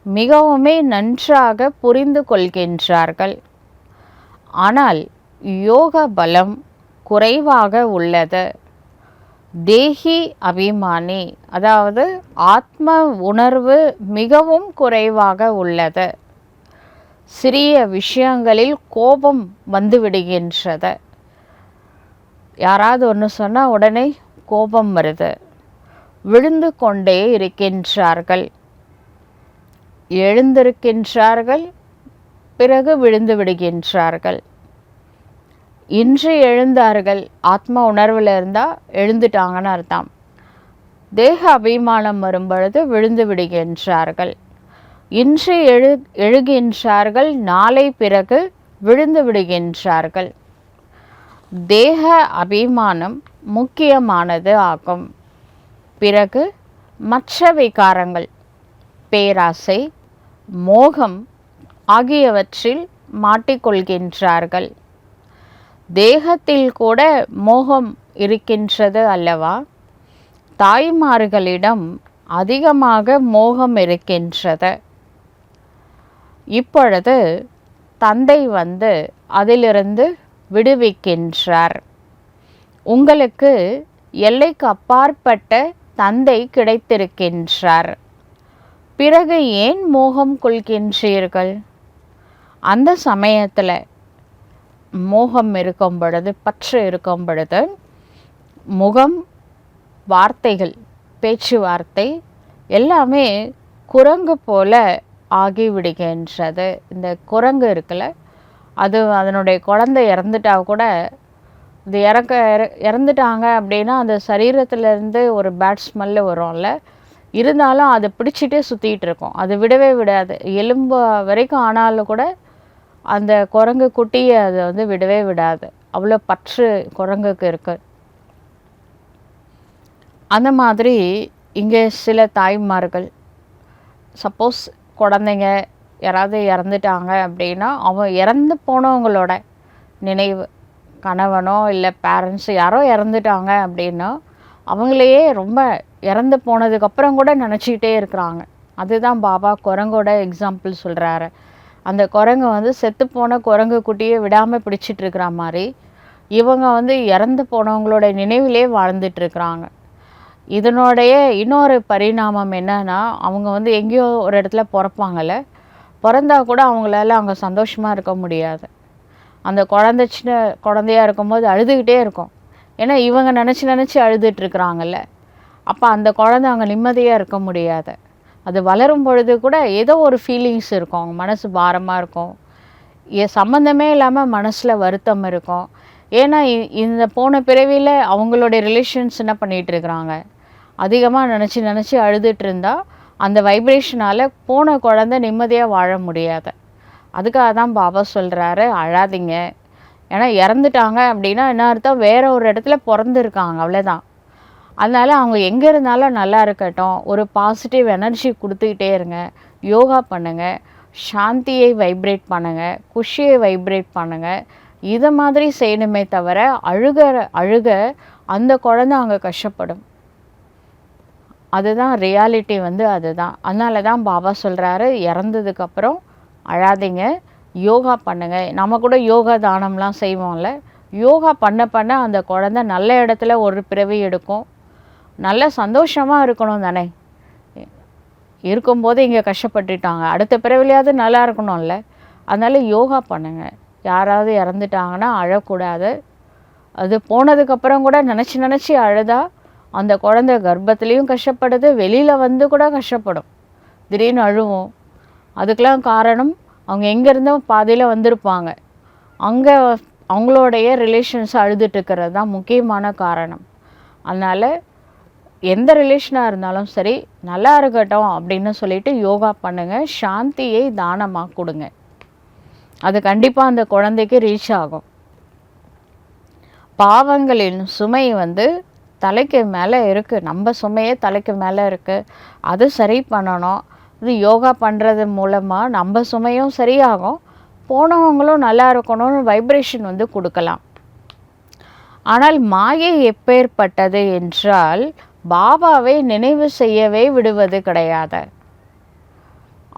மிகவுமே நன்றாக புரிந்து கொள்கின்றார்கள். ஆனால் யோக பலம் குறைவாக உள்ளது. தேஹி அபிமானி, அதாவது ஆத்ம உணர்வு மிகவும் குறைவாக உள்ளது. சிறிய விஷயங்களில் கோபம் வந்துவிடுகின்றது. யாராவது ஒன்று சொன்னால் உடனே கோபம் வருது. விழுந்து கொண்டே இருக்கின்றார்கள். எழுந்திருக்கின்றார்கள், பிறகு விழுந்து விடுகின்றார்கள். இன்று எழுந்தார்கள், ஆத்ம உணர்வில் இருந்தால் எழுந்துட்டாங்கன்னு அர்த்தம். தேக அபிமானம் வரும்பொழுது விழுந்து விடுகின்றார்கள். இன்று எழுகின்றார்கள், நாளை பிறகு விழுந்து விடுகின்றார்கள். தேக அபிமானம் முக்கியமானது ஆகும். பிறகு மற்ற விகாரங்கள், பேராசை, மோகம் ஆகியவற்றில் மாட்டிக்கொள்கின்றார்கள். தேகத்தில் கூட மோகம் இருக்கின்றது அல்லவா? தாய்மார்களிடம் அதிகமாக மோகம் இருக்கின்றது. இப்பொழுது தந்தை வந்து அதிலிருந்து விடுவிக்கின்றார். உங்களுக்கு எல்லைக்கு அப்பாற்பட்ட தந்தை கிடைத்திருக்கின்றார். பிறகு ஏன் மோகம் கொள்கின்றீர்கள்? அந்த சமயத்தில் மோகம் இருக்கும் பொழுது, பற்று இருக்கும் பொழுது, முகம், வார்த்தைகள், பேச்சுவார்த்தை எல்லாமே குரங்கு போல ஆகிவிடுகின்றது. இந்த குரங்கு இருக்குல்ல, அது அதனுடைய குழந்தை இறந்துட்டா கூட, இது இறந்துட்டாங்க அப்படின்னா அந்த சரீரத்திலேருந்து ஒரு பேட் ஸ்மெல்லு வரும்ல, இருந்தாலும் அதை பிடிச்சிட்டே சுற்றிட்டு இருக்கும். அது விடவே விடாது. எலும்பு வரைக்கும் ஆனாலும் கூட அந்த குரங்கு குட்டியை அதை வந்து விடவே விடாது. அவ்வளோ பற்று குரங்குக்கு இருக்கு. அந்த மாதிரி இங்கே சில தாய்மார்கள், சப்போஸ் குழந்தைங்க யாராவது இறந்துட்டாங்க அப்படின்னா, அவன் இறந்து போனவங்களோட நினைவு, கணவனோ இல்லை பேரண்ட்ஸ் யாரோ இறந்துட்டாங்க அப்படின்னா அவங்களையே ரொம்ப இறந்து போனதுக்கப்புறம் கூட நினச்சிக்கிட்டே இருக்கிறாங்க. அதுதான் பாபா குரங்கோட எக்ஸாம்பிள் சொல்கிறாரு. அந்த குரங்கு வந்து செத்துப்போன குரங்கு குட்டியை விடாமல் பிடிச்சிட்டு இருக்கிற மாதிரி இவங்க வந்து இறந்து போனவங்களோட நினைவிலே வாழ்ந்துட்டுருக்குறாங்க. இதனுடைய இன்னொரு பரிணாமம் என்னன்னா, அவங்க வந்து எங்கேயோ ஒரு இடத்துல பிறப்பாங்கல்ல, பிறந்தா கூட அவங்களால அங்கே சந்தோஷமாக இருக்க முடியாது. அந்த குழந்தை சின்ன குழந்தையாக இருக்கும்போது அழுதுகிட்டே இருக்கும். ஏன்னா இவங்க நினச்சி அழுதுட்டுருக்குறாங்கல்ல. அப்போ அந்த குழந்தை அங்கே நிம்மதியாக இருக்க முடியாது. அது வளரும் பொழுது கூட ஏதோ ஒரு ஃபீலிங்ஸ் இருக்கும். அவங்க மனசு பாரமாக இருக்கும். சம்மந்தமே இல்லாமல் மனசில் வருத்தம் இருக்கும். ஏன்னா இந்த போன பிறவியில் அவங்களுடைய ரிலேஷன்ஸ் என்ன பண்ணிகிட்டு இருக்கிறாங்க, அதிகமாக நினச்சி அழுதுட்டு இருந்தால் அந்த வைப்ரேஷனால் போன குழந்தை நிம்மதியாக வாழ முடியாது. அதுக்காக தான் பாபா சொல்கிறாரு, அழாதீங்க. ஏன்னா இறந்துட்டாங்க அப்படின்னா என்ன அர்த்தம், வேறு ஒரு இடத்துல பிறந்துருக்காங்க, அவ்வளோதான். அதனால் அவங்க எங்கே இருந்தாலும் நல்லா இருக்கட்டும். ஒரு பாசிட்டிவ் எனர்ஜி கொடுத்துக்கிட்டே இருங்க. யோகா பண்ணுங்கள், சாந்தியை வைப்ரேட் பண்ணுங்கள், குஷியை வைப்ரேட் பண்ணுங்கள். இதை மாதிரி செய்யணுமே தவிர அழுக அந்த குழந்தை அங்கே கஷ்டப்படும். அதுதான் ரியாலிட்டி வந்து அதுதான். அதனால தான் பாபா சொல்கிறாரு, இறந்ததுக்கப்புறம் அழாதீங்க, யோகா பண்ணுங்க. நம்ம கூட யோகா தானம்லாம் செய்வோம்ல, யோகா பண்ண பண்ண அந்த குழந்தை நல்ல இடத்துல ஒரு பிறவி எடுக்கும். நல்ல சந்தோஷமாக இருக்கணும் தானே. இருக்கும்போது இங்கே கஷ்டப்பட்டுட்டாங்க, அடுத்த பிறவிலையாவது நல்லா இருக்கணும்ல. அதனால் யோகா பண்ணுங்க. யாராவது இறந்துட்டாங்கன்னா அழக்கூடாது. அது போனதுக்கப்புறம் கூட நினச்சி நினச்சி அழுதா அந்த குழந்தை கர்ப்பத்துலேயும் கஷ்டப்படுது, வெளியில் வந்து கூட கஷ்டப்படும். திடீர்னு அழுவும். அதுக்கெலாம் காரணம் அவங்க எங்கேருந்தோ பாதியில் வந்திருப்பாங்க, அங்கே அவங்களோடைய ரிலேஷன்ஸ் அழுதுட்டுருக்கிறது தான் முக்கியமான காரணம். அதனால் எந்த ரிலேஷனாக இருந்தாலும் சரி நல்லா இருக்கட்டும் அப்படின்னு சொல்லிட்டு யோகா பண்ணுங்கள். சாந்தியை தானமாக கொடுங்க. அது கண்டிப்பாக அந்த குழந்தைக்கு ரீச் ஆகும். பாவங்களின் சுமை வந்து தலைக்கு மேலே இருக்குது, நம்ம சுமையே தலைக்கு மேலே இருக்குது. அது சரி பண்ணணும். இது யோகா பண்ணுறது மூலமாக நம்ம சுமையும் சரியாகும், போனவங்களும் நல்லா இருக்கணும்னு வைப்ரேஷன் வந்து கொடுக்கலாம். ஆனால் மாயை எப்பேற்பட்டது என்றால் பாபாவை நினைவு செய்யவே விடுவது கிடையாது.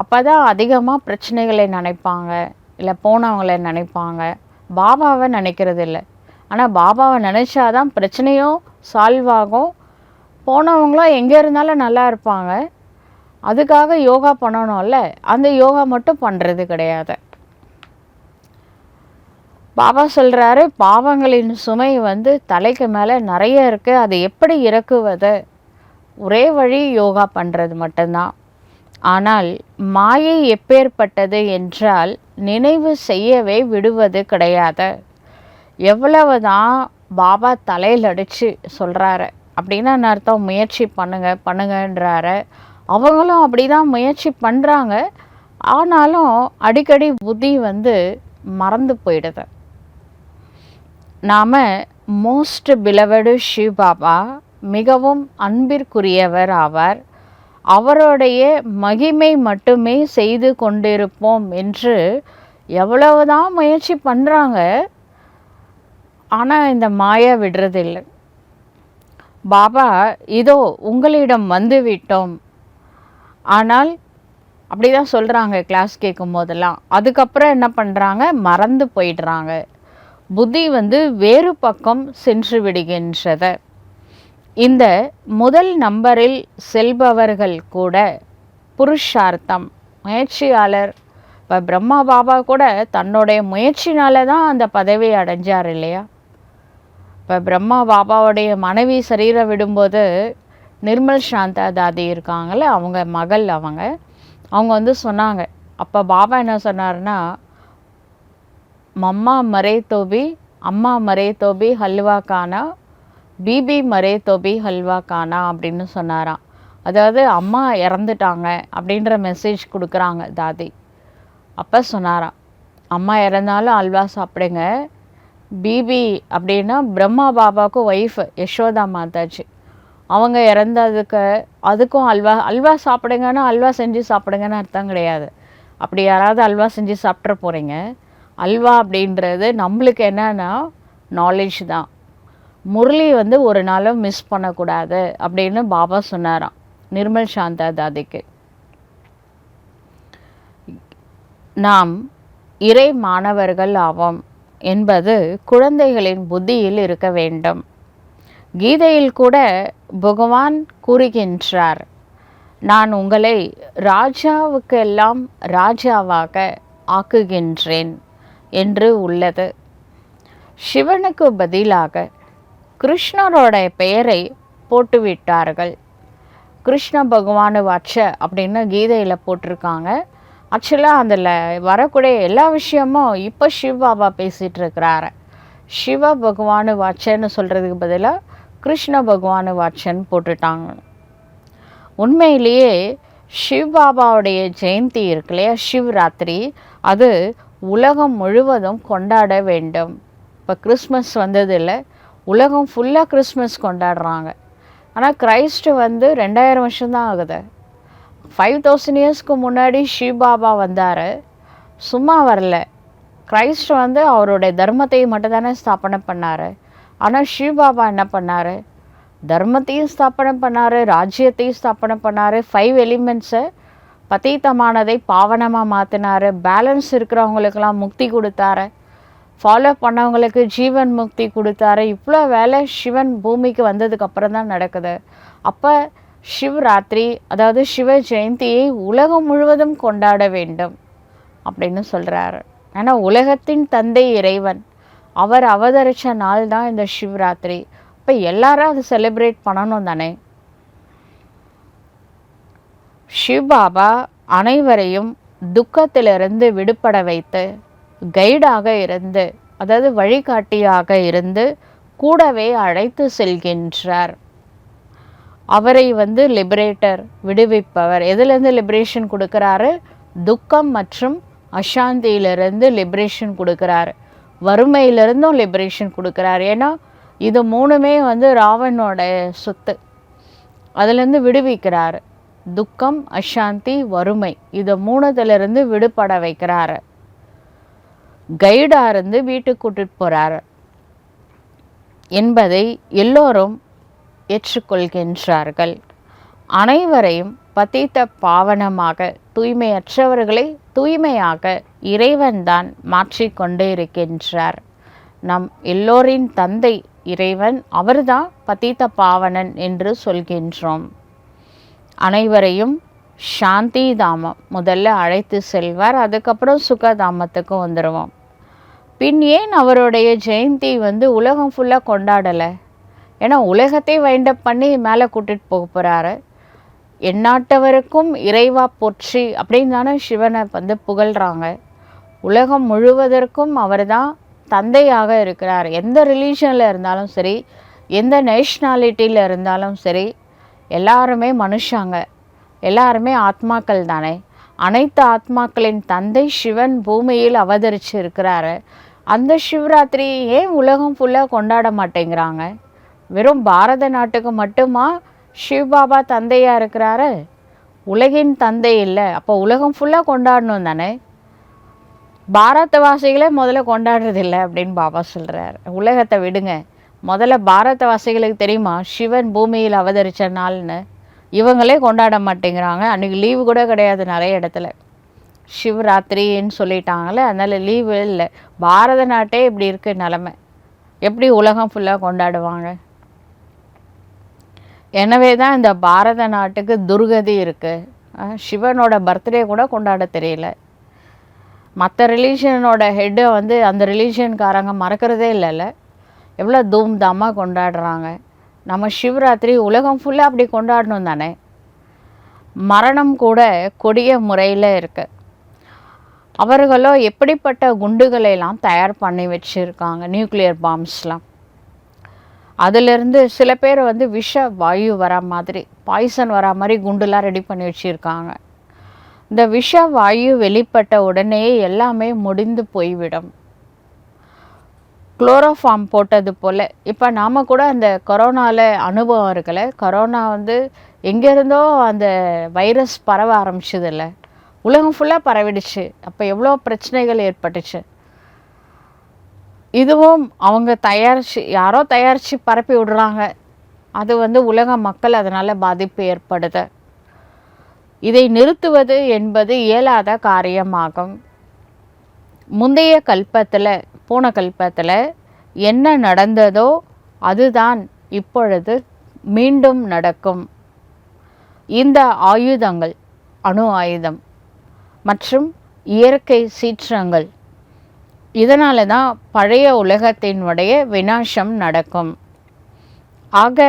அப்போ தான் அதிகமாக பிரச்சனைகளை நினைப்பாங்க, இல்லை போனவங்களை நினைப்பாங்க, பாபாவை நினைக்கிறது இல்லை. ஆனால் பாபாவை நினச்சாதான் பிரச்சனையும் சால்வ் ஆகும், போனவங்களும் எங்கே இருந்தாலும் நல்லா இருப்பாங்க. அதுக்காக யோகா பண்ணணும்ல, அந்த யோகா மட்டும் பண்ணுறது கிடையாது. பாபா சொல்கிறாரு, பாவங்களின் சுமை வந்து தலைக்கு மேலே நிறைய இருக்குது, அது எப்படி இறக்குவது? ஒரே வழி யோகா பண்ணுறது மட்டும்தான். ஆனால் மாயை எப்பேற்பட்டது என்றால் நினைவு செய்யவே விடுவது கிடையாது. எவ்வளவு தான் பாபா தலையில் அடித்து சொல்கிறாரு அப்படின்னா அர்த்தம், முயற்சி பண்ணுங்கன்றாரு. அவங்களும் அப்படி தான் முயற்சி பண்ணுறாங்க. ஆனாலும் அடிக்கடி புத்தி வந்து மறந்து போயிடுது. நாம் மோஸ்ட் பிலவடு சிவ் பாபா மிகவும் அன்பிற்குரியவர் ஆவார். அவருடைய மகிமை மட்டுமே செய்து கொண்டிருப்போம் என்று எவ்வளவுதான் முயற்சி பண்ணுறாங்க, ஆனால் இந்த மாயா விடுறதில்லை. பாபா இதோ உங்களிடம் வந்து விட்டோம், ஆனால் அப்படி தான் சொல்கிறாங்க கிளாஸ் கேட்கும் போதெல்லாம். அதுக்கப்புறம் என்ன பண்ணுறாங்க, மறந்து போயிடுறாங்க. புத்தி வந்து வேறு பக்கம் சென்று விடுகின்றது. இந்த முதல் நம்பரில் செல்பவர்கள் கூட புருஷார்த்தம் முயற்சியாளர். இப்போ பிரம்மா பாபா கூட தன்னுடைய முயற்சினால தான் அந்த பதவி அடைஞ்சார் இல்லையா. இப்போ பிரம்மா பாபாவுடைய மனைவி சரீரம் விடும்போது நிர்மல் சாந்தா தாதி இருக்காங்கள்ல, அவங்க மகள், அவங்க வந்து சொன்னாங்க. அப்போ பாபா என்ன சொன்னார்னா, மம்மா மரே தோபி அம்மா மரே தோபி ஹல்வா கானா, பிபி மரே தோபி ஹல்வா கானா அப்படின்னு சொன்னாராம். அதாவது அம்மா இறந்துட்டாங்க அப்படின்ற மெசேஜ் கொடுக்குறாங்க தாதி. அப்போ சொன்னாராம், அம்மா இறந்தாலும் அல்வா சாப்பிடுங்க. பிபி அப்படின்னா பிரம்மா பாபாவுக்கு ஒய்ஃப் யசோதா மாதாஜி, அவங்க இறந்ததுக்கு அதுக்கும் அல்வா சாப்பிடுங்கன்னா அல்வா செஞ்சு சாப்பிடுங்கன்னு அர்த்தம் கிடையாது. அப்படி யாராவது அல்வா செஞ்சு சாப்பிட்ற போகிறீங்க. அல்வா அப்படின்றது நம்மளுக்கு என்னன்னா நாலேஜ் தான். முரளி வந்து ஒரு நாளும் மிஸ் பண்ணக்கூடாது அப்படின்னு பாபா சொன்னாராம் நிர்மல் சாந்தா தாதிக்கு. நாம் இறை மாணவர்கள் ஆவோம் என்பது குழந்தைகளின் புத்தியில் இருக்க வேண்டும். கீதையில் கூட பகவான் கூறுகின்றார், நான் உங்களை ராஜாவுக்கெல்லாம் ராஜாவாக ஆக்குகின்றேன் என்று உள்ளது. சிவனுக்கு பதிலாக கிருஷ்ணரோட பெயரை போட்டுவிட்டார்கள். கிருஷ்ண பகவானு வாட்ச அப்படின்னு கீதையில் போட்டிருக்காங்க. ஆக்சுவலாக அதில் வரக்கூடிய எல்லா விஷயமும் இப்போ சிவ பாபா பேசிகிட்டு இருக்கிறாரு. சிவ பகவானு வாட்சன்னு சொல்கிறதுக்கு பதிலாக கிருஷ்ண பகவானு வாட்சன்னு போட்டுட்டாங்க. உண்மையிலேயே சிவ பாபாவுடைய ஜெயந்தி இருக்கு இல்லையா, சிவராத்திரி, அது உலகம் முழுவதும் கொண்டாட வேண்டும். இப்போ கிறிஸ்மஸ் வந்ததில்ல, உலகம் ஃபுல்லாக கிறிஸ்மஸ் கொண்டாடுறாங்க. ஆனால் கிரைஸ்ட் வந்து 2000 வருஷம்தான் ஆகுது. 5000 இயர்ஸ்க்கு முன்னாடி சிவ பாபா வந்தார், சும்மா வரல. கிரைஸ்ட் வந்து அவருடைய தர்மத்தை மட்டும் தானே ஸ்தாபனை பண்ணார். ஆனால் சிவ பாபா என்ன பண்ணார், தர்மத்தையும் ஸ்தாபனை பண்ணார், ராஜ்யத்தையும் ஸ்தாபனை பண்ணார், 5 எலிமெண்ட்ஸை பதீத்தமானதை பாவனமாக மாற்றினார், பேலன்ஸ் இருக்கிறவங்களுக்கெல்லாம் முக்தி கொடுத்தாரு, ஃபாலோ பண்ணவங்களுக்கு ஜீவன் முக்தி கொடுத்தாரு. இவ்வளோ வேலை சிவன் பூமிக்கு வந்ததுக்கு அப்புறம் தான் நடக்குது. அப்போ சிவராத்திரி, அதாவது சிவ ஜெயந்தியை உலகம் முழுவதும் கொண்டாட வேண்டும் அப்படின்னு சொல்கிறாரு. ஏன்னா உலகத்தின் தந்தை இறைவன், அவர் அவதரித்த நாள் தான் இந்த சிவராத்திரி. இப்போ எல்லாரும் அதை செலிப்ரேட் பண்ணணும் தானே. சிவபாபா அனைவரையும் துக்கத்திலிருந்து விடுபட வைத்து கைடாக இருந்து, அதாவது வழிகாட்டியாக இருந்து கூடவே அழைத்து செல்கின்றார். அவரை லிபரேட்டர், விடுவிப்பவர். எதுலேருந்து லிபரேஷன் கொடுக்குறாரு? துக்கம் மற்றும் அசாந்தியிலிருந்து லிபரேஷன் கொடுக்குறாரு, வறுமையிலிருந்தும் லிபரேஷன் கொடுக்குறாரு. ஏன்னா இது மூணுமே ராவனோட சொத்து. அதுலேருந்து விடுவிக்கிறாரு. துக்கம், அசாந்தி, வறுமை, இது மூணுத்திலிருந்து விடுபட வைக்கிறாரு. கைடாக இருந்து வீட்டுக்கு கூட்டிட்டு போகிறாரு என்பதை எல்லோரும் ஏற்றுக்கொள்கின்றார்கள். அனைவரையும் பதீத்த பாவனமாக, தூய்மையற்றவர்களை தூய்மையாக இறைவன்தான் மாற்றிக்கொண்டே இருக்கின்றார். நம் எல்லோரின் தந்தை இறைவன், அவர்தான் பதீத்த பாவனன் என்று சொல்கின்றோம். அனைவரையும் சாந்தி தாமம் முதல்ல அழைத்து செல்வார். அதுக்கப்புறம் சுகதாமத்துக்கு வந்துடுவோம். பின் ஏன் அவருடைய ஜெயந்தி உலகம் ஃபுல்லாக கொண்டாடலை? ஏன்னா உலகத்தை வைண்டப் பண்ணி மேலே கூட்டிகிட்டு போக போகிறாரு. எந்நாட்டவருக்கும் இறைவா போற்றி அப்படின்னு தானே சிவனை புகழ்கிறாங்க. உலகம் முழுவதற்கும் அவர் தான் தந்தையாக இருக்கிறார். எந்த ரிலீஜனில் இருந்தாலும் சரி, எந்த நேஷ்னாலிட்டியில் இருந்தாலும் சரி, எல்லாருமே மனுஷாங்க, எல்லாருமே ஆத்மாக்கள் தானே. அனைத்து ஆத்மாக்களின் தந்தை சிவன் பூமியில் அவதரித்து இருக்கிறாரு. அந்த சிவராத்திரி ஏன் உலகம் ஃபுல்லாக கொண்டாட மாட்டேங்கிறாங்க? வெறும் பாரத நாட்டுக்கு மட்டுமா சிவபாபா தந்தையாக இருக்கிறாரு? உலகின் தந்தை இல்லை. அப்போ உலகம் ஃபுல்லாக கொண்டாடணும் தானே. பாரதவாசிகளே முதல்ல கொண்டாடுறதில்லை அப்படின்னு பாபா சொல்கிறார். உலகத்தை விடுங்க, முதல்ல பாரதவாசிகளுக்கு தெரியுமா சிவன் பூமியில் அவதரித்த நாள்னு? இவங்களே கொண்டாட மாட்டேங்கிறாங்க. அன்றைக்கி லீவு கூட கிடையாது நிறைய இடத்துல. சிவராத்திரின்னு சொல்லிட்டாங்களே, அதனால் லீவு இல்லை. பாரத நாட்டே இப்படி இருக்குது நிலமை, எப்படி உலகம் ஃபுல்லாக கொண்டாடுவாங்க? எனவே தான் இந்த பாரத நாட்டுக்கு துர்கதி இருக்குது. சிவனோட பர்த்டே கூட கொண்டாட தெரியல. மற்ற ரிலீஜனோட ஹெட்டை அந்த ரிலீஜன்காரங்க மறக்கிறதே இல்லைல்ல. எவ்வளோ தூம்தாமாக கொண்டாடுறாங்க. நம்ம சிவராத்திரி உலகம் ஃபுல்லாக அப்படி கொண்டாடணும் தானே. மரணம் கூட கொடிய முறையில் இருக்குது. அவர்களோ எப்படிப்பட்ட குண்டுகளையெல்லாம் தயார் பண்ணி வச்சுருக்காங்க, நியூக்ளியர் பாம்ஸ்லாம். அதிலிருந்து சில பேர் விஷ வாயு வர மாதிரி, பாய்சன் வர மாதிரி குண்டுலாம் ரெடி பண்ணி வச்சுருக்காங்க. இந்த விஷ வாயு வெளிப்பட்ட உடனே எல்லாமே முடிந்து போய்விடும். குளோரோஃபார்ம் போட்டது போல். இப்போ நாம் கூட அந்த கொரோனாவில் அனுபவம் இருக்குல்ல. கொரோனா எங்கேருந்தோ அந்த வைரஸ் பரவ ஆரம்பிச்சதில்ல, உலகம் ஃபுல்லாக பரவிடுச்சு. அப்போ எவ்வளோ பிரச்சனைகள் ஏற்பட்டுச்சு. இதுவும் அவங்க யாரோ தயாரித்து பரப்பி விடுறாங்க. அது உலக மக்கள் அதனால் பாதிப்பு ஏற்படுது. இதை நிறுத்துவது என்பது இயலாத காரியமாகும். முந்தைய கல்பத்தில், போன கல்பத்தில் என்ன நடந்ததோ அதுதான் இப்பொழுது மீண்டும் நடக்கும். இந்த ஆயுதங்கள், அணு ஆயுதம் மற்றும் இயற்கை சீற்றங்கள், இதனால தான் பழைய உலகத்தினுடைய விநாசம் நடக்கும். ஆக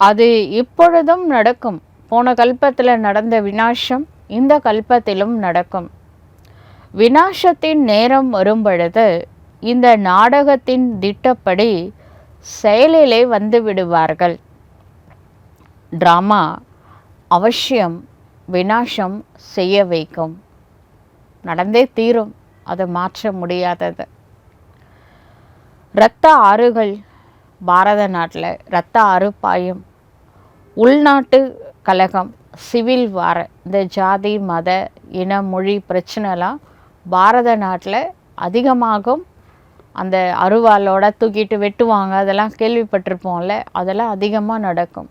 அது இப்பொழுதும் நடக்கும். போன கல்பத்தில் நடந்த விநாசம் இந்த கல்பத்திலும் நடக்கும். விநாசத்தின் நேரம் வரும்பொழுது இந்த நாடகத்தின் திட்டப்படி செயலிலே வந்து விடுவார்கள். ட்ராமா அவசியம் விநாசம் செய்ய வைக்கும், நடந்தே தீரும், அதை மாற்ற முடியாதது. இரத்த ஆறுகள், பாரத நாட்டில் இரத்த ஆறு பாயும். உள்நாட்டு கலகம், சிவில் வார, இந்த ஜாதி மத இன மொழி பிரச்சனைலாம் பாரத நாட்டில் அதிகமாகும். அந்த அருவாளோட தூக்கிட்டு வெட்டுவாங்க, அதெல்லாம் கேள்விப்பட்டிருப்போம்ல. அதெல்லாம் அதிகமாக நடக்கும்.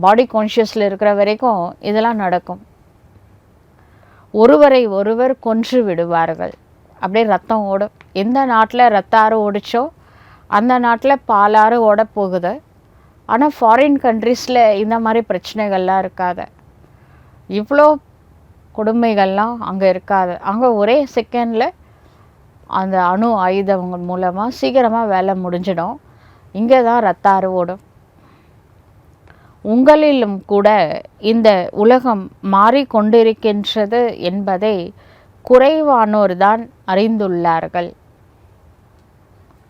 பாடி கான்ஷியஸில் இருக்கிற வரைக்கும் இதெல்லாம் நடக்கும். ஒருவரை ஒருவர் கொன்று விடுவார்கள். அப்படியே ரத்தம் ஓடும். எந்த நாட்டில் ரத்த ஆறு ஓடிச்சோ அந்த நாட்டில் பாலாறு ஓட போகுது. ஆனால் ஃபாரின் கண்ட்ரீஸில் இந்த மாதிரி பிரச்சனைகள்லாம் இருக்காது. இவ்வளோ கொடுமைகள்லாம் அங்கே இருக்காது. அங்கே ஒரே செகண்டில் அந்த அணு ஆயுதங்கள் மூலமாக சீக்கிரமாக வேலை முடிஞ்சிடும். இங்கே தான் ரத்த ஆறு ஓடும். உங்களிலும் கூட இந்த உலகம் மாறிக்கொண்டிருக்கின்றது என்பதை குறைவானோர் தான் அறிந்துள்ளார்கள்.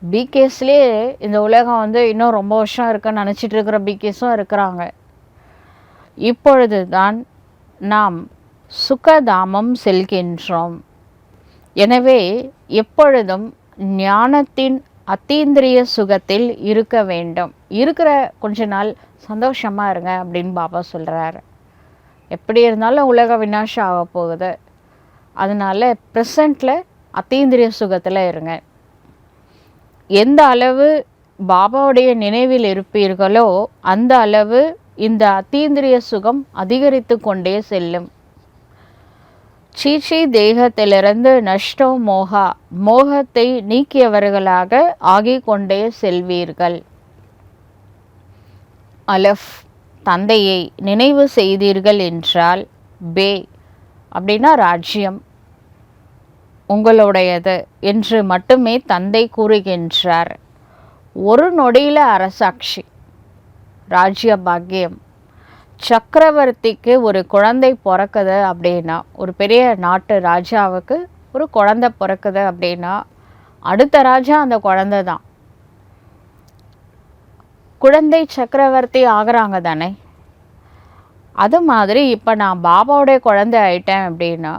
பிகேஸ்லேயே இந்த உலகம் இன்னும் ரொம்ப வருஷம் இருக்குன்னு நினச்சிட்டு இருக்கிற பிகேஸும் இருக்கிறாங்க. இப்பொழுது தான் நாம் சுகதாமம் செல்கின்றோம். எனவே எப்பொழுதும் ஞானத்தின் அத்தீந்திரிய சுகத்தில் இருக்க வேண்டும். இருக்கிற கொஞ்ச நாள் சந்தோஷமாக இருங்க அப்படின்னு பாபா சொல்கிறாரு. எப்படி இருந்தாலும் உலக விநாசம் ஆக போகுது. அதனால் ப்ரெசண்ட்டில் அத்தீந்திரிய சுகத்தில் இருங்க. எந்த அளவு பாபாவுடைய நினைவில் இருப்பீர்களோ அந்த அளவு இந்த அத்தீந்திரிய சுகம் அதிகரித்து கொண்டே செல்லும். சீச்சி தேகத்திலிருந்து நஷ்டம் மோகத்தை நீக்கியவர்களாக ஆகிக் கொண்டே செல்வீர்கள். அலஃப் தந்தையை நினைவு செய்தீர்கள் என்றால் பே அப்படின்னா ராஜ்யம் உங்களுடையது என்று மட்டுமே தந்தை கூறுகின்றார். ஒரு நொடியில் அரசாட்சி, ராஜ்ய பாக்கியம். சக்கரவர்த்திக்கு ஒரு குழந்தை பிறக்குது அப்படின்னா, ஒரு பெரிய நாட்டு ராஜாவுக்கு ஒரு குழந்தை பிறக்குது அப்படின்னா அடுத்த ராஜா அந்த குழந்தை தான். குழந்தை சக்கரவர்த்தி ஆகிறாங்க தானே. அது மாதிரி இப்போ நான் பாபாவுடைய குழந்தை ஆயிட்டேன் அப்படின்னா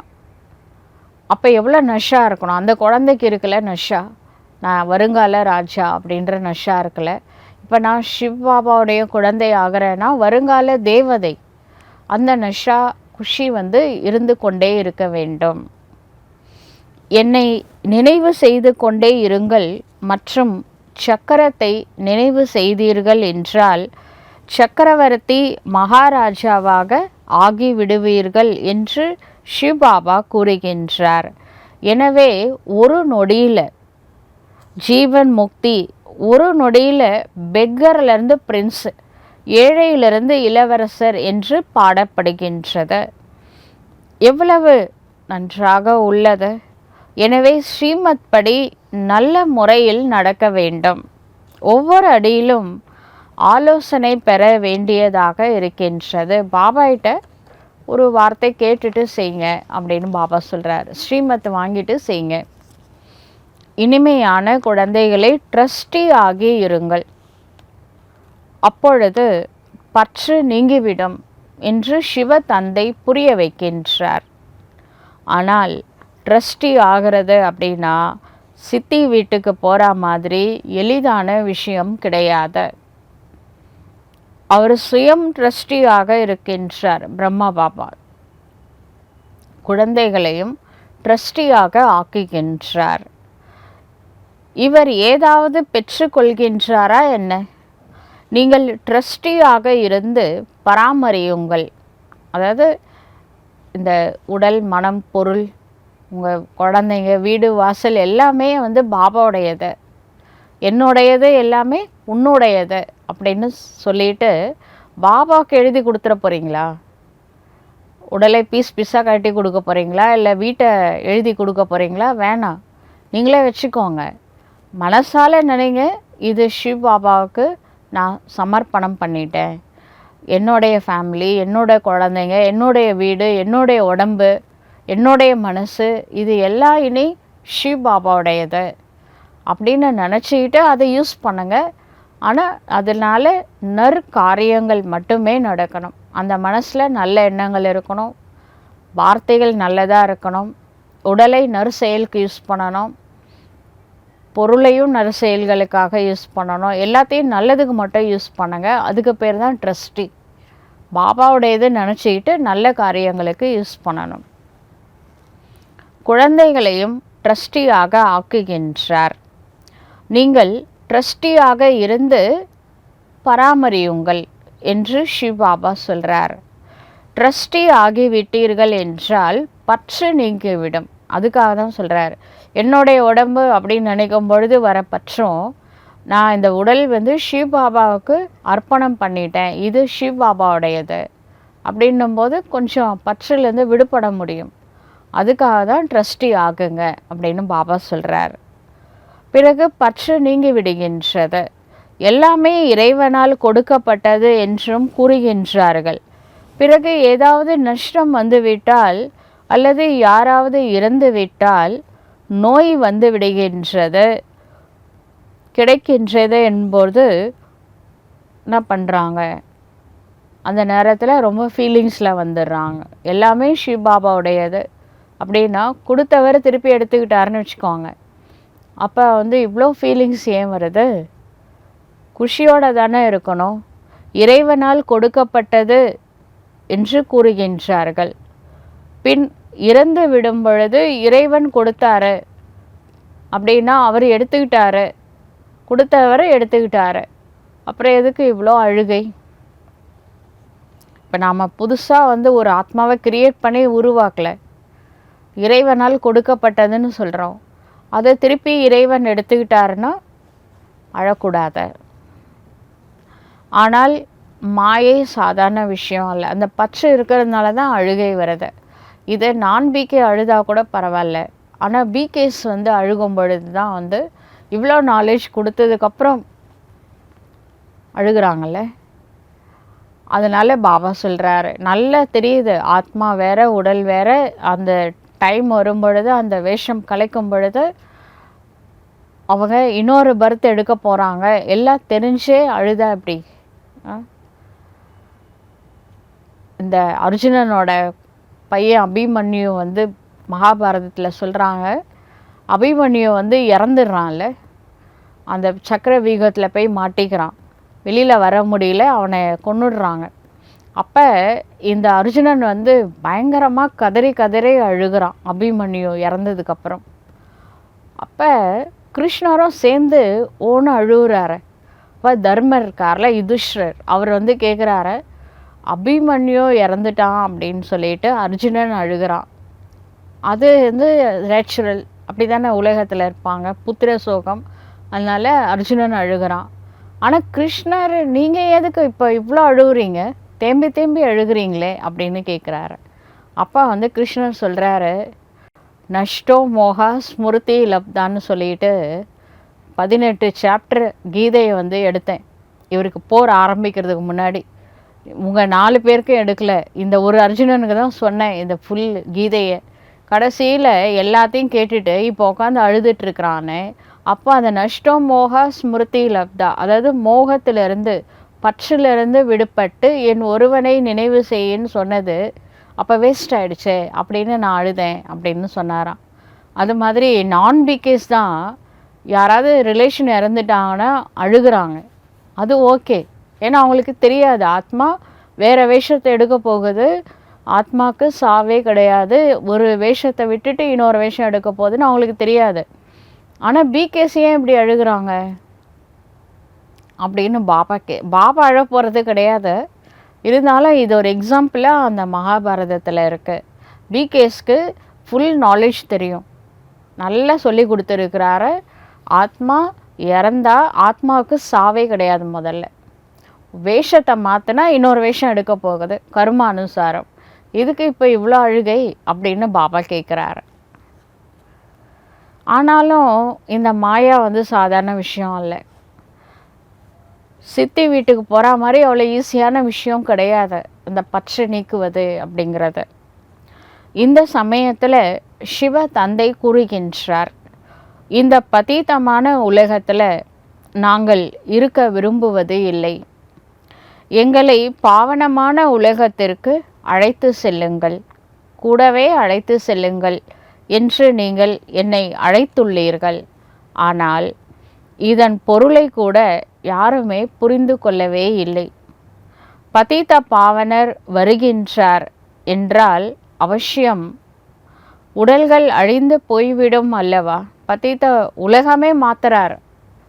அப்போ எவ்வளோ நஷா இருக்கணும். அந்த குழந்தைக்கு இருக்கல நஷா, நான் வருங்கால ராஜா அப்படின்ற நஷா இருக்கல. இப்போ நான் சிவ் பாபாவுடைய குழந்தை ஆகிறேன்னா வருங்கால தேவதை, அந்த நஷா குஷி இருந்து கொண்டே இருக்க வேண்டும். என்னை நினைவு செய்து கொண்டே இருங்கள் மற்றும் சக்கரத்தை நினைவு செய்தீர்கள் என்றால் சக்கரவர்த்தி மகாராஜாவாக ஆகிவிடுவீர்கள் என்று சிவபாபா கூறுகின்றார். எனவே ஒரு நொடியில் ஜீவன் முக்தி, ஒரு நொடியில் பெக்கர்லேருந்து பிரின்ஸ், ஏழையிலிருந்து இளவரசர் என்று பாடப்படுகின்றது. எவ்வளவு நன்றாக உள்ளது. எனவே ஸ்ரீமத் படி நல்ல முறையில் நடக்க வேண்டும். ஒவ்வொரு அடியிலும் ஆலோசனை பெற வேண்டியதாக இருக்கின்றது. பாபாகிட்ட ஒரு வார்த்தை கேட்டுட்டு செய்யுங்க அப்படின்னு பாபா சொல்கிறார். ஸ்ரீமத் வாங்கிட்டு செய்யுங்க. இனிமையான குழந்தைகளை ட்ரஸ்டி ஆகி இருங்கள், அப்பொழுது பற்று நீங்கிவிடும் என்று சிவ தந்தை புரிய வைக்கின்றார். ஆனால் ட்ரஸ்டி ஆகிறது அப்படின்னா சித்தி வீட்டுக்கு போகிற மாதிரி எளிதான விஷயம் கிடையாது. அவர் சுயம் ட்ரஸ்டியாக இருக்கின்றார். பிரம்மா பாபா குழந்தைகளையும் ட்ரஸ்டியாக ஆக்குகின்றார். இவர் ஏதாவது பெற்றுக்கொள்கின்றாரா என்ன? நீங்கள் ட்ரஸ்டியாக இருந்து பராமரியுங்கள். அதாவது இந்த உடல், மனம், பொருள், உங்கள் குழந்தைங்க, வீடு, வாசல் எல்லாமே பாபாவுடையது, என்னுடையது எல்லாமே உன்னுடையது அப்படின்னு சொல்லிட்டு பாபாவுக்கு எழுதி கொடுத்துட போகிறீங்களா? உடலை பீஸ் பீஸாக கட்டி கொடுக்க போகிறீங்களா? இல்லை வீட்டை எழுதி கொடுக்க போகிறீங்களா? வேணாம், நீங்களே வச்சுக்கோங்க. மனசால் நினைங்க, இது சிவ் பாபாவுக்கு நான் சமர்ப்பணம் பண்ணிட்டேன். என்னுடைய ஃபேமிலி, என்னோட குழந்தைங்க, என்னுடைய வீடு, என்னுடைய உடம்பு, என்னுடைய மனசு, இது எல்லாம் இனி சிவ் பாபாவுடையது அப்படின்னு நினச்சிக்கிட்டு அதை யூஸ் பண்ணுங்கள். ஆனால் அதனால் நற்காரியங்கள் மட்டுமே நடக்கணும். அந்த மனசில் நல்ல எண்ணங்கள் இருக்கணும், வார்த்தைகள் நல்லதாக இருக்கணும், உடலை நற்செயலுக்கு யூஸ் பண்ணணும், பொருளையும் நற்செயல்களுக்காக யூஸ் பண்ணணும். எல்லாத்தையும் நல்லதுக்கு மட்டும் யூஸ் பண்ணுங்கள். அதுக்கு பேர் தான் ட்ரஸ்டி. பாபாவுடையது நினச்சிக்கிட்டு நல்ல காரியங்களுக்கு யூஸ் பண்ணணும். குழந்தைகளையும் ட்ரஸ்டியாக ஆக்குகின்றார். நீங்கள் ட்ரஸ்டியாக இருந்து பராமரியுங்கள் என்று சிவபாபா சொல்கிறார். ட்ரஸ்டி ஆகிவிட்டீர்கள் என்றால் பற்று நீங்கிவிடும். அதுக்காக தான் சொல்கிறார், என்னுடைய உடம்பு அப்படின்னு நினைக்கும் பொழுது வர பற்றும், நான் இந்த உடல் சிவபாபாவுக்கு அர்ப்பணம் பண்ணிட்டேன், இது சிவபாபாவுடையது அப்படின்னும்போது கொஞ்சம் பற்றிலேருந்து விடுபட முடியும். அதுக்காக தான் ட்ரஸ்டி ஆகுங்க அப்படின்னு பாபா சொல்கிறார். பிறகு பற்று நீங்கி விடுகின்றது. எல்லாமே இறைவனால் கொடுக்கப்பட்டது என்றும் கூறுகின்றார்கள். பிறகு ஏதாவது நஷ்டம் வந்துவிட்டால் அல்லது யாராவது இறந்து விட்டால் நோய் வந்து விடுகின்றது, கிடைக்கின்றது என்பது என்ன பண்ணுறாங்க, அந்த நேரத்தில் ரொம்ப ஃபீலிங்ஸில் வந்துடுறாங்க. எல்லாமே சிவபாபாவுடையது அப்படின்னா கொடுத்தவர் திருப்பி எடுத்துக்கிட்டாருன்னு வச்சுக்கோங்க. அப்போ இவ்வளோ ஃபீலிங்ஸ் ஏன் வருது? குஷியோடு தானே இருக்கணும். இறைவனால் கொடுக்கப்பட்டது என்று கூறுகின்றார்கள். பின் இறந்து விடும் பொழுது இறைவன் கொடுத்தாரு அப்படின்னா அவர் எடுத்துக்கிட்டாரு, கொடுத்தவரை எடுத்துக்கிட்டாரு, அப்புறம் எதுக்கு இவ்வளோ அழுகை? இப்போ நாம் புதுசாக ஒரு ஆத்மாவை கிரியேட் பண்ணி உருவாக்கலை, இறைவனால் கொடுக்கப்பட்டதுன்னு சொல்கிறோம். அதை திருப்பி இறைவன் எடுத்துக்கிட்டாருன்னா அழக்கூடாது. ஆனால் மாயை சாதாரண விஷயம் அல்ல. அந்த பற்று இருக்கிறதுனால தான் அழுகை வருது. இதை நான் பிகே அழுதா கூட பரவாயில்ல, ஆனால் பிகேஸ் அழுகும் பொழுது தான் இவ்வளோ நாலேஜ் கொடுத்ததுக்கப்புறம் அழுகிறாங்கல்ல. அதனால் பாபா சொல்கிறாரு, நல்லா தெரியுது ஆத்மா வேற உடல் வேற. அந்த டைம் வரும் பொழுது, அந்த வேஷம் கலைக்கும் பொழுது அவங்க இன்னொரு பர்த் எடுக்க போகிறாங்க, எல்லாம் தெரிஞ்சே அழுதா எப்படி? இந்த அர்ஜுனனோட பையன் அபிமன்யு மகாபாரதத்தில் சொல்கிறாங்க, அபிமன்யு இறந்துடுறான்ல, அந்த சக்கர வியூகத்தில் போய் மாட்டிக்கிறான், வெளியில் வர முடியல, அவனை கொன்னுடுறாங்க. அப்போ இந்த அர்ஜுனன் பயங்கரமாக கதறி கதறி அழுகிறான் அபிமன்யு இறந்ததுக்கப்புறம். அப்போ கிருஷ்ணரும் சேர்ந்து ஓன்னு அழுகுறாரு. அப்போ தர்மர் இருக்கார்ல, யுதிஷ்டர், அவர் கேட்குறாரு, அபிமன்யு இறந்துட்டான் அப்படின்னு சொல்லிட்டு அர்ஜுனன் அழுகிறான். அது நேச்சுரல், அப்படி தானே உலகத்தில் இருப்பாங்க, புத்திர சோகம், அதனால் அர்ஜுனன் அழுகிறான். ஆனால் கிருஷ்ணர், நீங்கள் எதுக்கு இப்போ இவ்வளோ அழுகுறீங்க, தேம்பி தேம்பி அழுகிறீங்களே அப்படின்னு கேட்குறாரு. அப்பா கிருஷ்ணர் சொல்கிறாரு, நஷ்டோ மோகா ஸ்மிருதி லப்தான்னு சொல்லிட்டு 18 சாப்டர் கீதையை எடுத்தேன் இவருக்கு போர் ஆரம்பிக்கிறதுக்கு முன்னாடி. உங்கள் 4 பேருக்கும் எடுக்கலை, இந்த ஒரு அர்ஜுனனுக்கு தான் சொன்னேன் இந்த ஃபுல் கீதையை. கடைசியில் எல்லாத்தையும் கேட்டுட்டு இப்போ உட்காந்து அழுதுட்டுருக்கிறானே. அப்போ அந்த நஷ்டம் மோகா ஸ்மிருதி லப்தா, அதாவது மோகத்திலிருந்து பற்றிலிருந்து விடுபட்டு என் ஒருவனை நினைவு செய்யின்னு சொன்னது அப்போ வேஸ்ட் ஆகிடுச்சே அப்படின்னு நான் அழுதேன் அப்படின்னு சொன்னாராம். அது மாதிரி நான் பிகேஸ் தான் யாராவது ரிலேஷன் இறந்துட்டாங்கன்னா அழுகிறாங்க. அது ஓகே, ஏன்னா அவங்களுக்கு தெரியாது ஆத்மா வேறு வேஷத்தை எடுக்க போகுது, ஆத்மாவுக்கு சாவே கிடையாது, ஒரு வேஷத்தை விட்டுட்டு இன்னொரு வேஷம் எடுக்க போகுதுன்னு அவங்களுக்கு தெரியாது. ஆனால் பிகேஸ் ஏன் இப்படி அழுகிறாங்க அப்படின்னு பாபா அழ போகிறது கிடையாது. இருந்தாலும் இது ஒரு எக்ஸாம்பிளாக அந்த மகாபாரதத்தில் இருக்குது. பிகேஸ்க்கு ஃபுல் நாலேஜ் தெரியும், நல்லா சொல்லி கொடுத்துருக்கிறாரு. ஆத்மா இறந்தால் ஆத்மாவுக்கு சாவே கிடையாது. முதல்ல வேஷத்தை மாற்றினா இன்னொரு வேஷம் எடுக்க போகுது கர்ம அனுசாரம். இதுக்கு இப்போ இவ்வளோ அழுகை அப்படின்னு பாபா கேட்குறாரு. ஆனாலும் இந்த மாயா சாதாரண விஷயம் இல்லை. சித்தி வீட்டுக்கு போகிற மாதிரி அவ்வளோ ஈஸியான விஷயம் கிடையாது இந்த பற்று நீக்குவது அப்படிங்கிறது. இந்த சமயத்தில் சிவ தந்தை கூறுகின்றார், இந்த பதீதமான உலகத்தில் நாங்கள் இருக்க விரும்புவது இல்லை, எங்களை பாவனமான உலகத்திற்கு அழைத்து செல்லுங்கள், கூடவே அழைத்து செல்லுங்கள் என்று நீங்கள் என்னை அழைத்துள்ளீர்கள். ஆனால் இதன் பொருளை கூட யாருமே புரிந்து கொள்ளவே இல்லை. பதீத பாவனர் வருகின்றார் என்றால் அவசியம் உடல்கள் அழிந்து போய்விடும் அல்லவா. பதீத்த உலகமே மாத்துறாரு.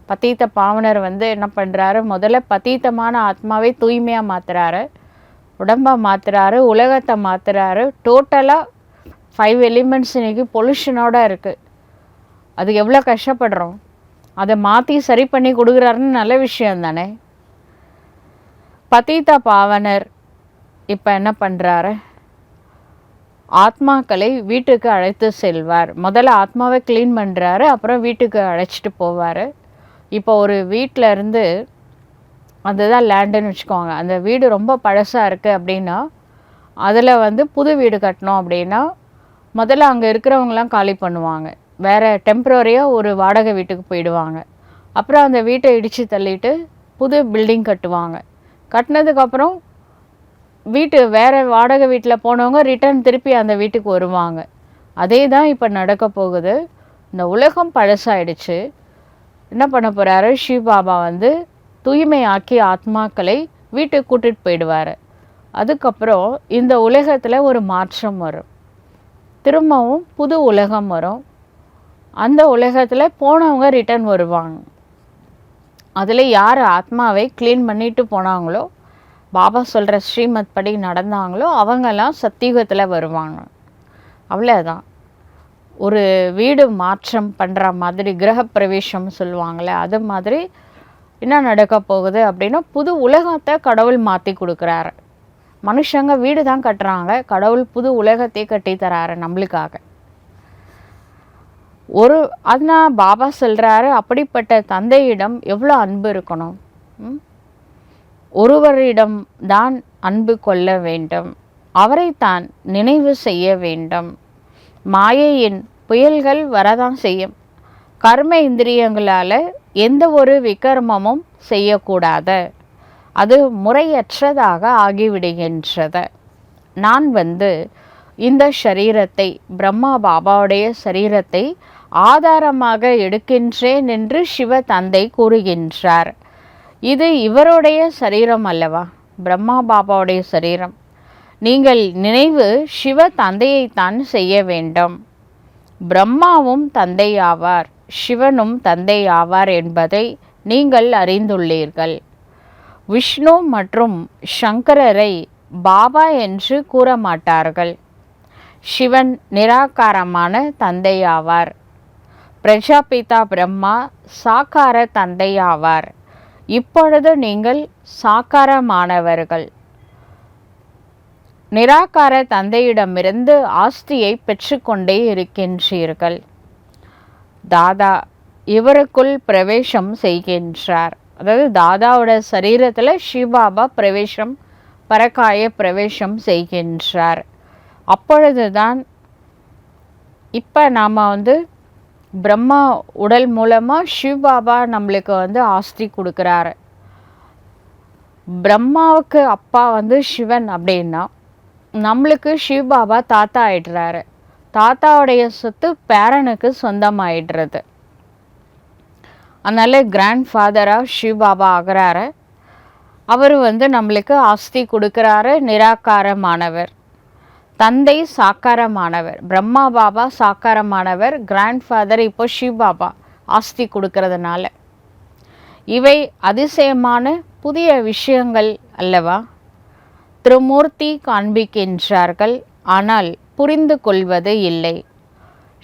பதீத்த பாவனர் வந்து என்ன பண்ணுறாரு, முதல்ல பதீத்தமான ஆத்மாவை தூய்மையாக மாற்றுறாரு, உடம்பை மாற்றுறாரு, உலகத்தை மாற்றுறாரு. டோட்டலாக 5 எலிமெண்ட்ஸ் இன்றைக்கி பொல்யூஷனோடு இருக்குது. அது எவ்வளோ கஷ்டப்படுறோம். அதை மாற்றி சரி பண்ணி கொடுக்குறாருன்னு நல்ல விஷயம் தானே. பதீத்த பாவனர் இப்போ என்ன பண்ணுறாரு, ஆத்மாக்களை வீட்டுக்கு அழைத்து செல்வார். முதல்ல ஆத்மாவை க்ளீன் பண்ணுறாரு, அப்புறம் வீட்டுக்கு அழைச்சிட்டு போவார். இப்போ ஒரு வீட்டில் இருந்து, அதுதான் லேண்டுன்னு வச்சுக்கோங்க, அந்த வீடு ரொம்ப பழசாக இருக்குது அப்படின்னா அதில் வந்து புது வீடு கட்டணும் அப்படின்னா முதல்ல அங்கே இருக்கிறவங்களாம் காலி பண்ணுவாங்க, வேறு டெம்ப்ரரியாக ஒரு வாடகை வீட்டுக்கு போயிடுவாங்க. அப்புறம் அந்த வீட்டை இடித்து தள்ளிட்டு புது பில்டிங் கட்டுவாங்க. கட்டினதுக்கப்புறம் வேறு வாடகை வீட்டில் போனவங்க ரிட்டர்ன் திருப்பி அந்த வீட்டுக்கு வருவாங்க. அதே தான் இப்போ நடக்க போகுது. இந்த உலகம் பழசாயிடுச்சு. என்ன பண்ண போகிறாரு, சிவபாபா வந்து தூய்மையாக்கி ஆத்மாக்களை வீட்டுக்கு கூட்டிகிட்டு போயிடுவார். அதுக்கப்புறம் இந்த உலகத்தில் ஒரு மாற்றம் வரும், திரும்பவும் புது உலகம் வரும். அந்த உலகத்தில் போனவங்க ரிட்டர்ன் வருவாங்க. அதில் யார் ஆத்மாவை க்ளீன் பண்ணிட்டு போனாங்களோ, பாபா சொல்கிற ஸ்ரீமத் படி நடந்தாங்களோ, அவங்கெல்லாம் சத்தியுகத்தில் வருவாங்க. அவ்வளோதான். ஒரு வீடு மாற்றம் பண்ணுற மாதிரி, கிரகப்பிரவேசம் சொல்லுவாங்களே, அது மாதிரி என்ன நடக்க போகுது அப்படின்னா, புது உலகத்தை கடவுள் மாற்றி கொடுக்குறாரு. மனுஷங்க வீடு தான் கட்டுறாங்க, கடவுள் புது உலகத்தை கட்டித்தராரு நம்மளுக்காக. அதனால் பாபா சொல்கிறாரு, அப்படிப்பட்ட தந்தையிடம் எவ்வளோ அன்பு இருக்கணும். ஒருவரிடம் தான் அன்பு கொள்ள வேண்டும், அவரைத்தான் நினைவு செய்ய வேண்டும். மாயையின் புயல்கள் வரதான் செய்யும். கர்ம இந்திரியங்களால் எந்த ஒரு விகர்மமும் செய்யக்கூடாது, அது முறையற்றதாக ஆகிவிடுகின்றது. நான் வந்து இந்த சரீரத்தை, பிரம்மா பாபாவுடைய சரீரத்தை ஆதாரமாக எடுக்கின்றேன் என்று சிவ தந்தை கூறுகின்றார். இது இவருடைய சரீரம் அல்லவா, பிரம்மா பாபாவுடைய சரீரம். நீங்கள் நினைவு சிவ தந்தையைத்தான் செய்ய வேண்டும். பிரம்மாவும் தந்தை ஆவார், சிவனும் தந்தை ஆவார் என்பதை நீங்கள் அறிந்துள்ளீர்கள். விஷ்ணு மற்றும் சங்கரரை பாபா என்று கூற மாட்டார்கள். சிவன் நிராகாரமான தந்தை ஆவார். பிரஜாபிதா பிரம்மா சாக்கார தந்தை ஆவார். இப்பொழுது நீங்கள் சாக்காரமானவர்கள். நிராகார தந்தையிடமிருந்து ஆஸ்தியை பெற்றுக்கொண்டே இருக்கின்றீர்கள். தாதா இவருக்குள் பிரவேசம் செய்கின்றார். அதாவது தாதாவோட சரீரத்தில் சிவபாபா பிரவேசம், பரகாய பிரவேசம் செய்கின்றார். அப்பொழுதுதான் இப்போ நாம் வந்து பிரம்மா உடல் மூலமாக சிவபாபா நம்மளுக்கு வந்து ஆஸ்தி கொடுக்குறாரு. பிரம்மாவுக்கு அப்பா வந்து சிவன் அப்படின்னா நம்மளுக்கு சிவபாபா தாத்தா ஆயிடுறாரு. தாத்தாவுடைய சொத்து பேரனுக்கு சொந்தமாயிடுறது. அதனால் கிராண்ட் ஃபாதராக சிவபாபா ஆகிறாரு. அவர் வந்து நம்மளுக்கு ஆஸ்தி கொடுக்குறாரு. நிராகாரமானவர். தந்தை சாக்காரமானவர். பிரம்மா பாபா சாக்காரமானவர். கிராண்ட் ஃபாதர் இப்போ சிவபாபா ஆஸ்தி கொடுக்கறதுனால. இவை அதிசயமான புதிய விஷயங்கள் அல்லவா. திருமூர்த்தி காண்பிக்கின்றார்கள், ஆனால் புரிந்து கொள்வது இல்லை.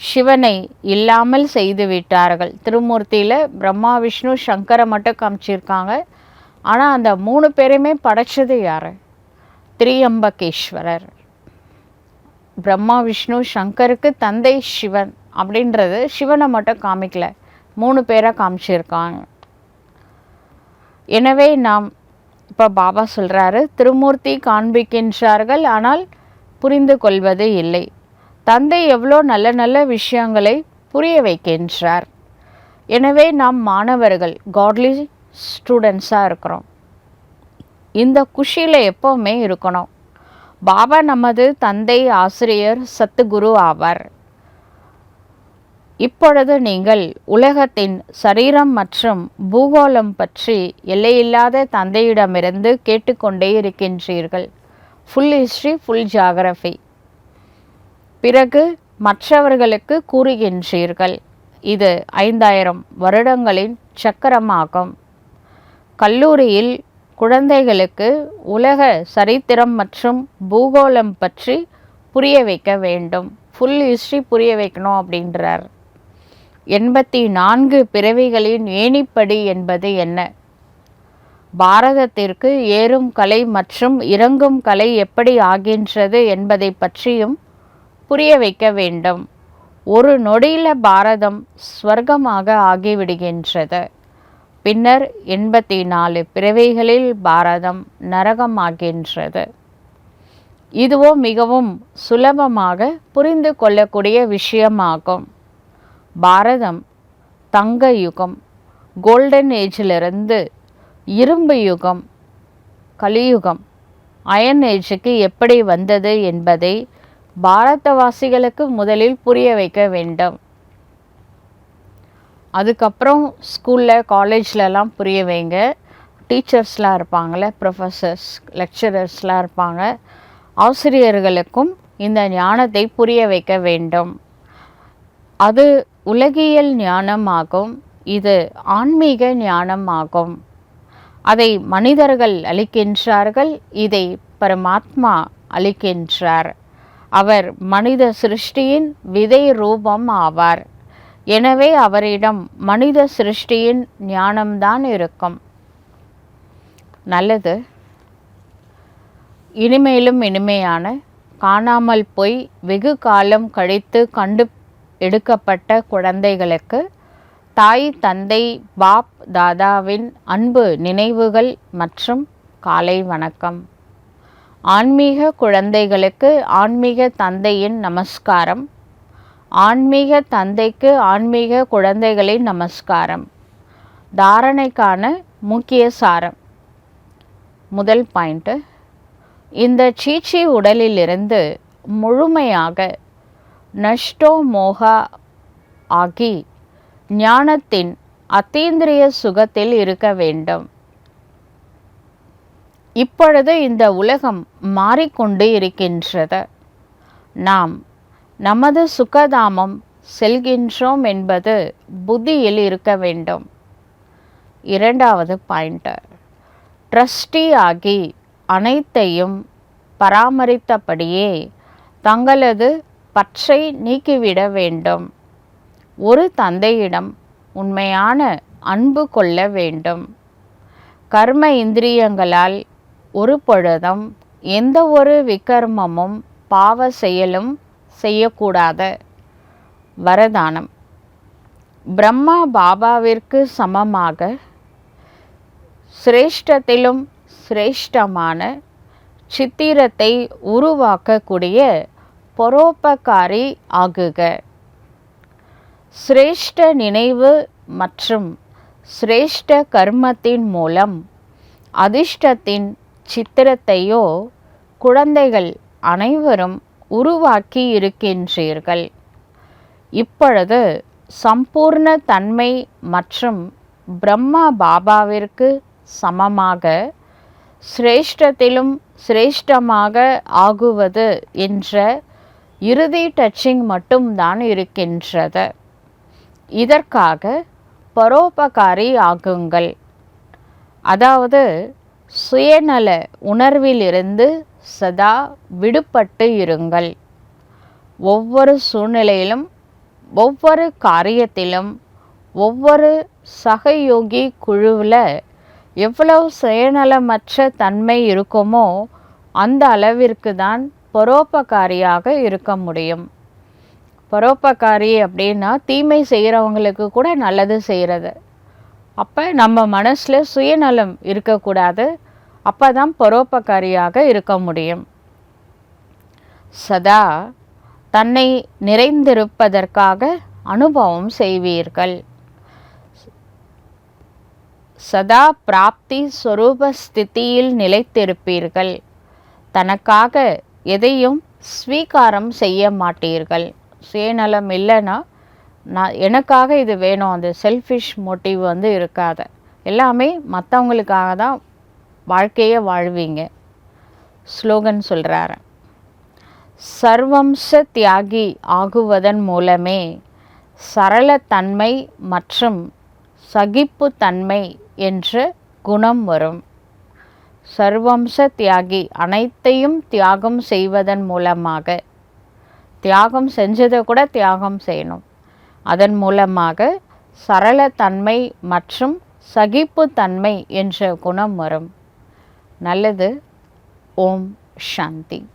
சிவனை இல்லாமல் செய்து விட்டார்கள். திருமூர்த்தியில் பிரம்மா விஷ்ணு சங்கரை மட்டும் காமிச்சிருக்காங்க. ஆனால் அந்த 3 பேரையுமே படைச்சது யார்? திரியம்பகேஸ்வரர். பிரம்மா விஷ்ணு சங்கருக்கு தந்தை சிவன் அப்படின்றது சிவனை மட்டும் காமிக்கல, 3 பேரை காமிச்சிருக்காங்க. எனவே நாம் இப்போ பாபா சொல்கிறாரு, திருமூர்த்தி காண்பிக்கின்றார்கள், ஆனால் புரிந்து கொள்வது இல்லை. தந்தை எவ்வளோ நல்ல நல்ல விஷயங்களை புரிய வைக்கின்றார். எனவே நாம் மாணவர்கள், காட்லி ஸ்டூடெண்ட்ஸாக இருக்கிறோம். இந்த குஷியில் எப்போவுமே இருக்கணும். பாபா நமது தந்தை, ஆசிரியர், சத்துகுரு ஆவார். இப்பொழுது நீங்கள் உலகத்தின் சரீரம் மற்றும் பூகோளம் பற்றி எல்லையில்லாத தந்தையிடமிருந்து கேட்டுக்கொண்டே இருக்கின்றீர்கள். Full history, full geography. பிறகு மற்றவர்களுக்கு கூறுகின்றீர்கள். இது 5000 வருடங்களின் சக்கரமாகும். கல்லூரியில் குழந்தைகளுக்கு உலக சரித்திரம் மற்றும் பூகோளம் பற்றி புரிய வைக்க வேண்டும். ஃபுல் ஹிஸ்ட்ரி புரிய வைக்கணும் அப்படின்றார். 84 பிறவிகளின் ஏணிப்படி என்பது என்ன? பாரதத்திற்கு ஏறும் கலை மற்றும் இறங்கும் கலை எப்படி ஆகின்றது என்பதை பற்றியும் புரிய வைக்க வேண்டும். ஒரு நொடியில பாரதம் ஸ்வர்க்கமாக ஆகிவிடுகின்றது. பின்னர் 84 பிறவிகளில் பாரதம் நரகமாகின்றது. இதுவோ மிகவும் சுலபமாக புரிந்து கொள்ளக்கூடிய விஷயமாகும். பாரதம் தங்க யுகம் கோல்டன் ஏஜிலிருந்து இரும்பு யுகம் கலியுகம் அயன் ஏஜுக்கு எப்படி வந்தது என்பதை பாரதவாசிகளுக்கு முதலில் புரிய வைக்க வேண்டும். அதுக்கப்புறம் ஸ்கூலில் காலேஜ்லலாம் புரிய வைங்க. டீச்சர்ஸ்லாம் இருப்பாங்களே, ப்ரொஃபஸர்ஸ் லெக்சரர்ஸ்லாம் இருப்பாங்க. ஆசிரியர்களுக்கும் இந்த ஞானத்தை புரிய வைக்க வேண்டும். அது உலகியல் ஞானமாகும். இது ஆன்மீக ஞானமாகும். அதை மனிதர்கள் அளிக்கின்றார்கள். இதை பரமாத்மா அளிக்கின்றார். அவர் மனித சிருஷ்டியின் விதை ரூபம் ஆவார். எனவே அவரிடம் மனித சிருஷ்டியின் ஞானம்தான் இருக்கும். நல்லது. இனிமேலும் இனிமையான காணாமல் போய் வெகு காலம் கழித்து கண்டு எடுக்கப்பட்ட குழந்தைகளுக்கு தாய் தந்தை பாப் தாதாவின் அன்பு நினைவுகள் மற்றும் காலை வணக்கம். ஆன்மீக குழந்தைகளுக்கு ஆன்மீக தந்தையின் நமஸ்காரம். ஆன்மீக தந்தைக்கு ஆன்மீக குழந்தைகளின் நமஸ்காரம். தாரணைக்கான முக்கிய சாரம். முதல் பாயிண்ட், இந்த சீச்சி உடலிலிருந்து முழுமையாக நஷ்டோ மோகா ஆகி ஞானத்தின் அத்தீந்திரிய சுகத்தில் இருக்க வேண்டும். இப்பொழுது இந்த உலகம் மாறிக்கொண்டு இருக்கின்றது. நாம் நமது சுகதாமம் செல்கின்றோம் என்பது புத்தியில் இருக்க வேண்டும். இரண்டாவது பாயிண்ட், ட்ரஸ்டி ஆகி அனைத்தையும் பராமரித்தபடியே தங்களது பற்றை நீக்கிவிட வேண்டும். ஒரு தந்தையிடம் உண்மையான அன்பு கொள்ள வேண்டும். கர்ம இந்திரியங்களால் ஒரு பொழுதும் எந்த ஒரு விகர்மமும் பாவ செயலும் செய்யக்கூடாது. வரதானம். பிரம்மா பாபாவிற்கு சமமாக சிரேஷ்டத்திலும் சிரேஷ்டமான சித்திரத்தை உருவாக்கக்கூடிய பரோபகாரி ஆகுக. சிரேஷ்ட நினைவு மற்றும் சிரேஷ்ட கர்மத்தின் மூலம் அதிர்ஷ்டத்தின் சித்திரத்தையோ குழந்தைகள் அனைவரும் உருவாக்கி இருக்கின்றீர்கள். இப்பொழுது சம்பூர்ண தன்மை மற்றும் பிரம்மா பாபாவிற்கு சமமாக சிரேஷ்டத்திலும் சிரேஷ்டமாக ஆகுவது என்ற இறுதி டச்சிங் மட்டும்தான் இருக்கின்றது. இதற்காக பரோபகாரி ஆகுங்கள். அதாவது சுயநல உணர்விலிருந்து சதா விடுபட்டு இருங்கள். ஒவ்வொரு சூழ்நிலையிலும் ஒவ்வொரு காரியத்திலும் ஒவ்வொரு சகயோகி குழுவில் எவ்வளவு சுயநலமற்ற தன்மை இருக்குமோ அந்த அளவிற்கு தான் பரோபகாரியாக இருக்க முடியும். பரோபகாரி அப்படின்னா தீமை செய்கிறவங்களுக்கு கூட நல்லது செய்கிறது. அப்போ நம்ம மனசில் சுயநலம் இருக்கக்கூடாது. அப்போ தான் பரோபகாரியாக இருக்க முடியும். சதா தன்னை நிறைந்திருப்பதற்காக அனுபவம் செய்வீர்கள். சதா பிராப்தி ஸ்வரூப ஸ்திதியில் நிலைத்திருப்பீர்கள். தனக்காக எதையும் ஸ்வீகாரம் செய்ய மாட்டீர்கள். சுயநலம் இல்லைன்னா எனக்காக இது வேணும், அந்த செல்ஃபிஷ் மோட்டிவ் இருக்காது. எல்லாமே மற்றவங்களுக்காக தான் வாழ்க்கையை வாழ்வீங்க. ஸ்லோகன் சொல்கிறாரு. சர்வம்ச தியாகி ஆகுவதன் மூலமே சரளத்தன்மை மற்றும் சகிப்புத்தன்மை என்ற குணம் வரும். சர்வம்ச தியாகி, அனைத்தையும் தியாகம் செய்வதன் மூலமாக, தியாகம் செஞ்சதை கூட தியாகம் செய்யணும், அதன் மூலமாக சரளத்தன்மை மற்றும் சகிப்புத்தன்மை என்ற குணம் வரும். நல்லது. ஓம் சாந்தி.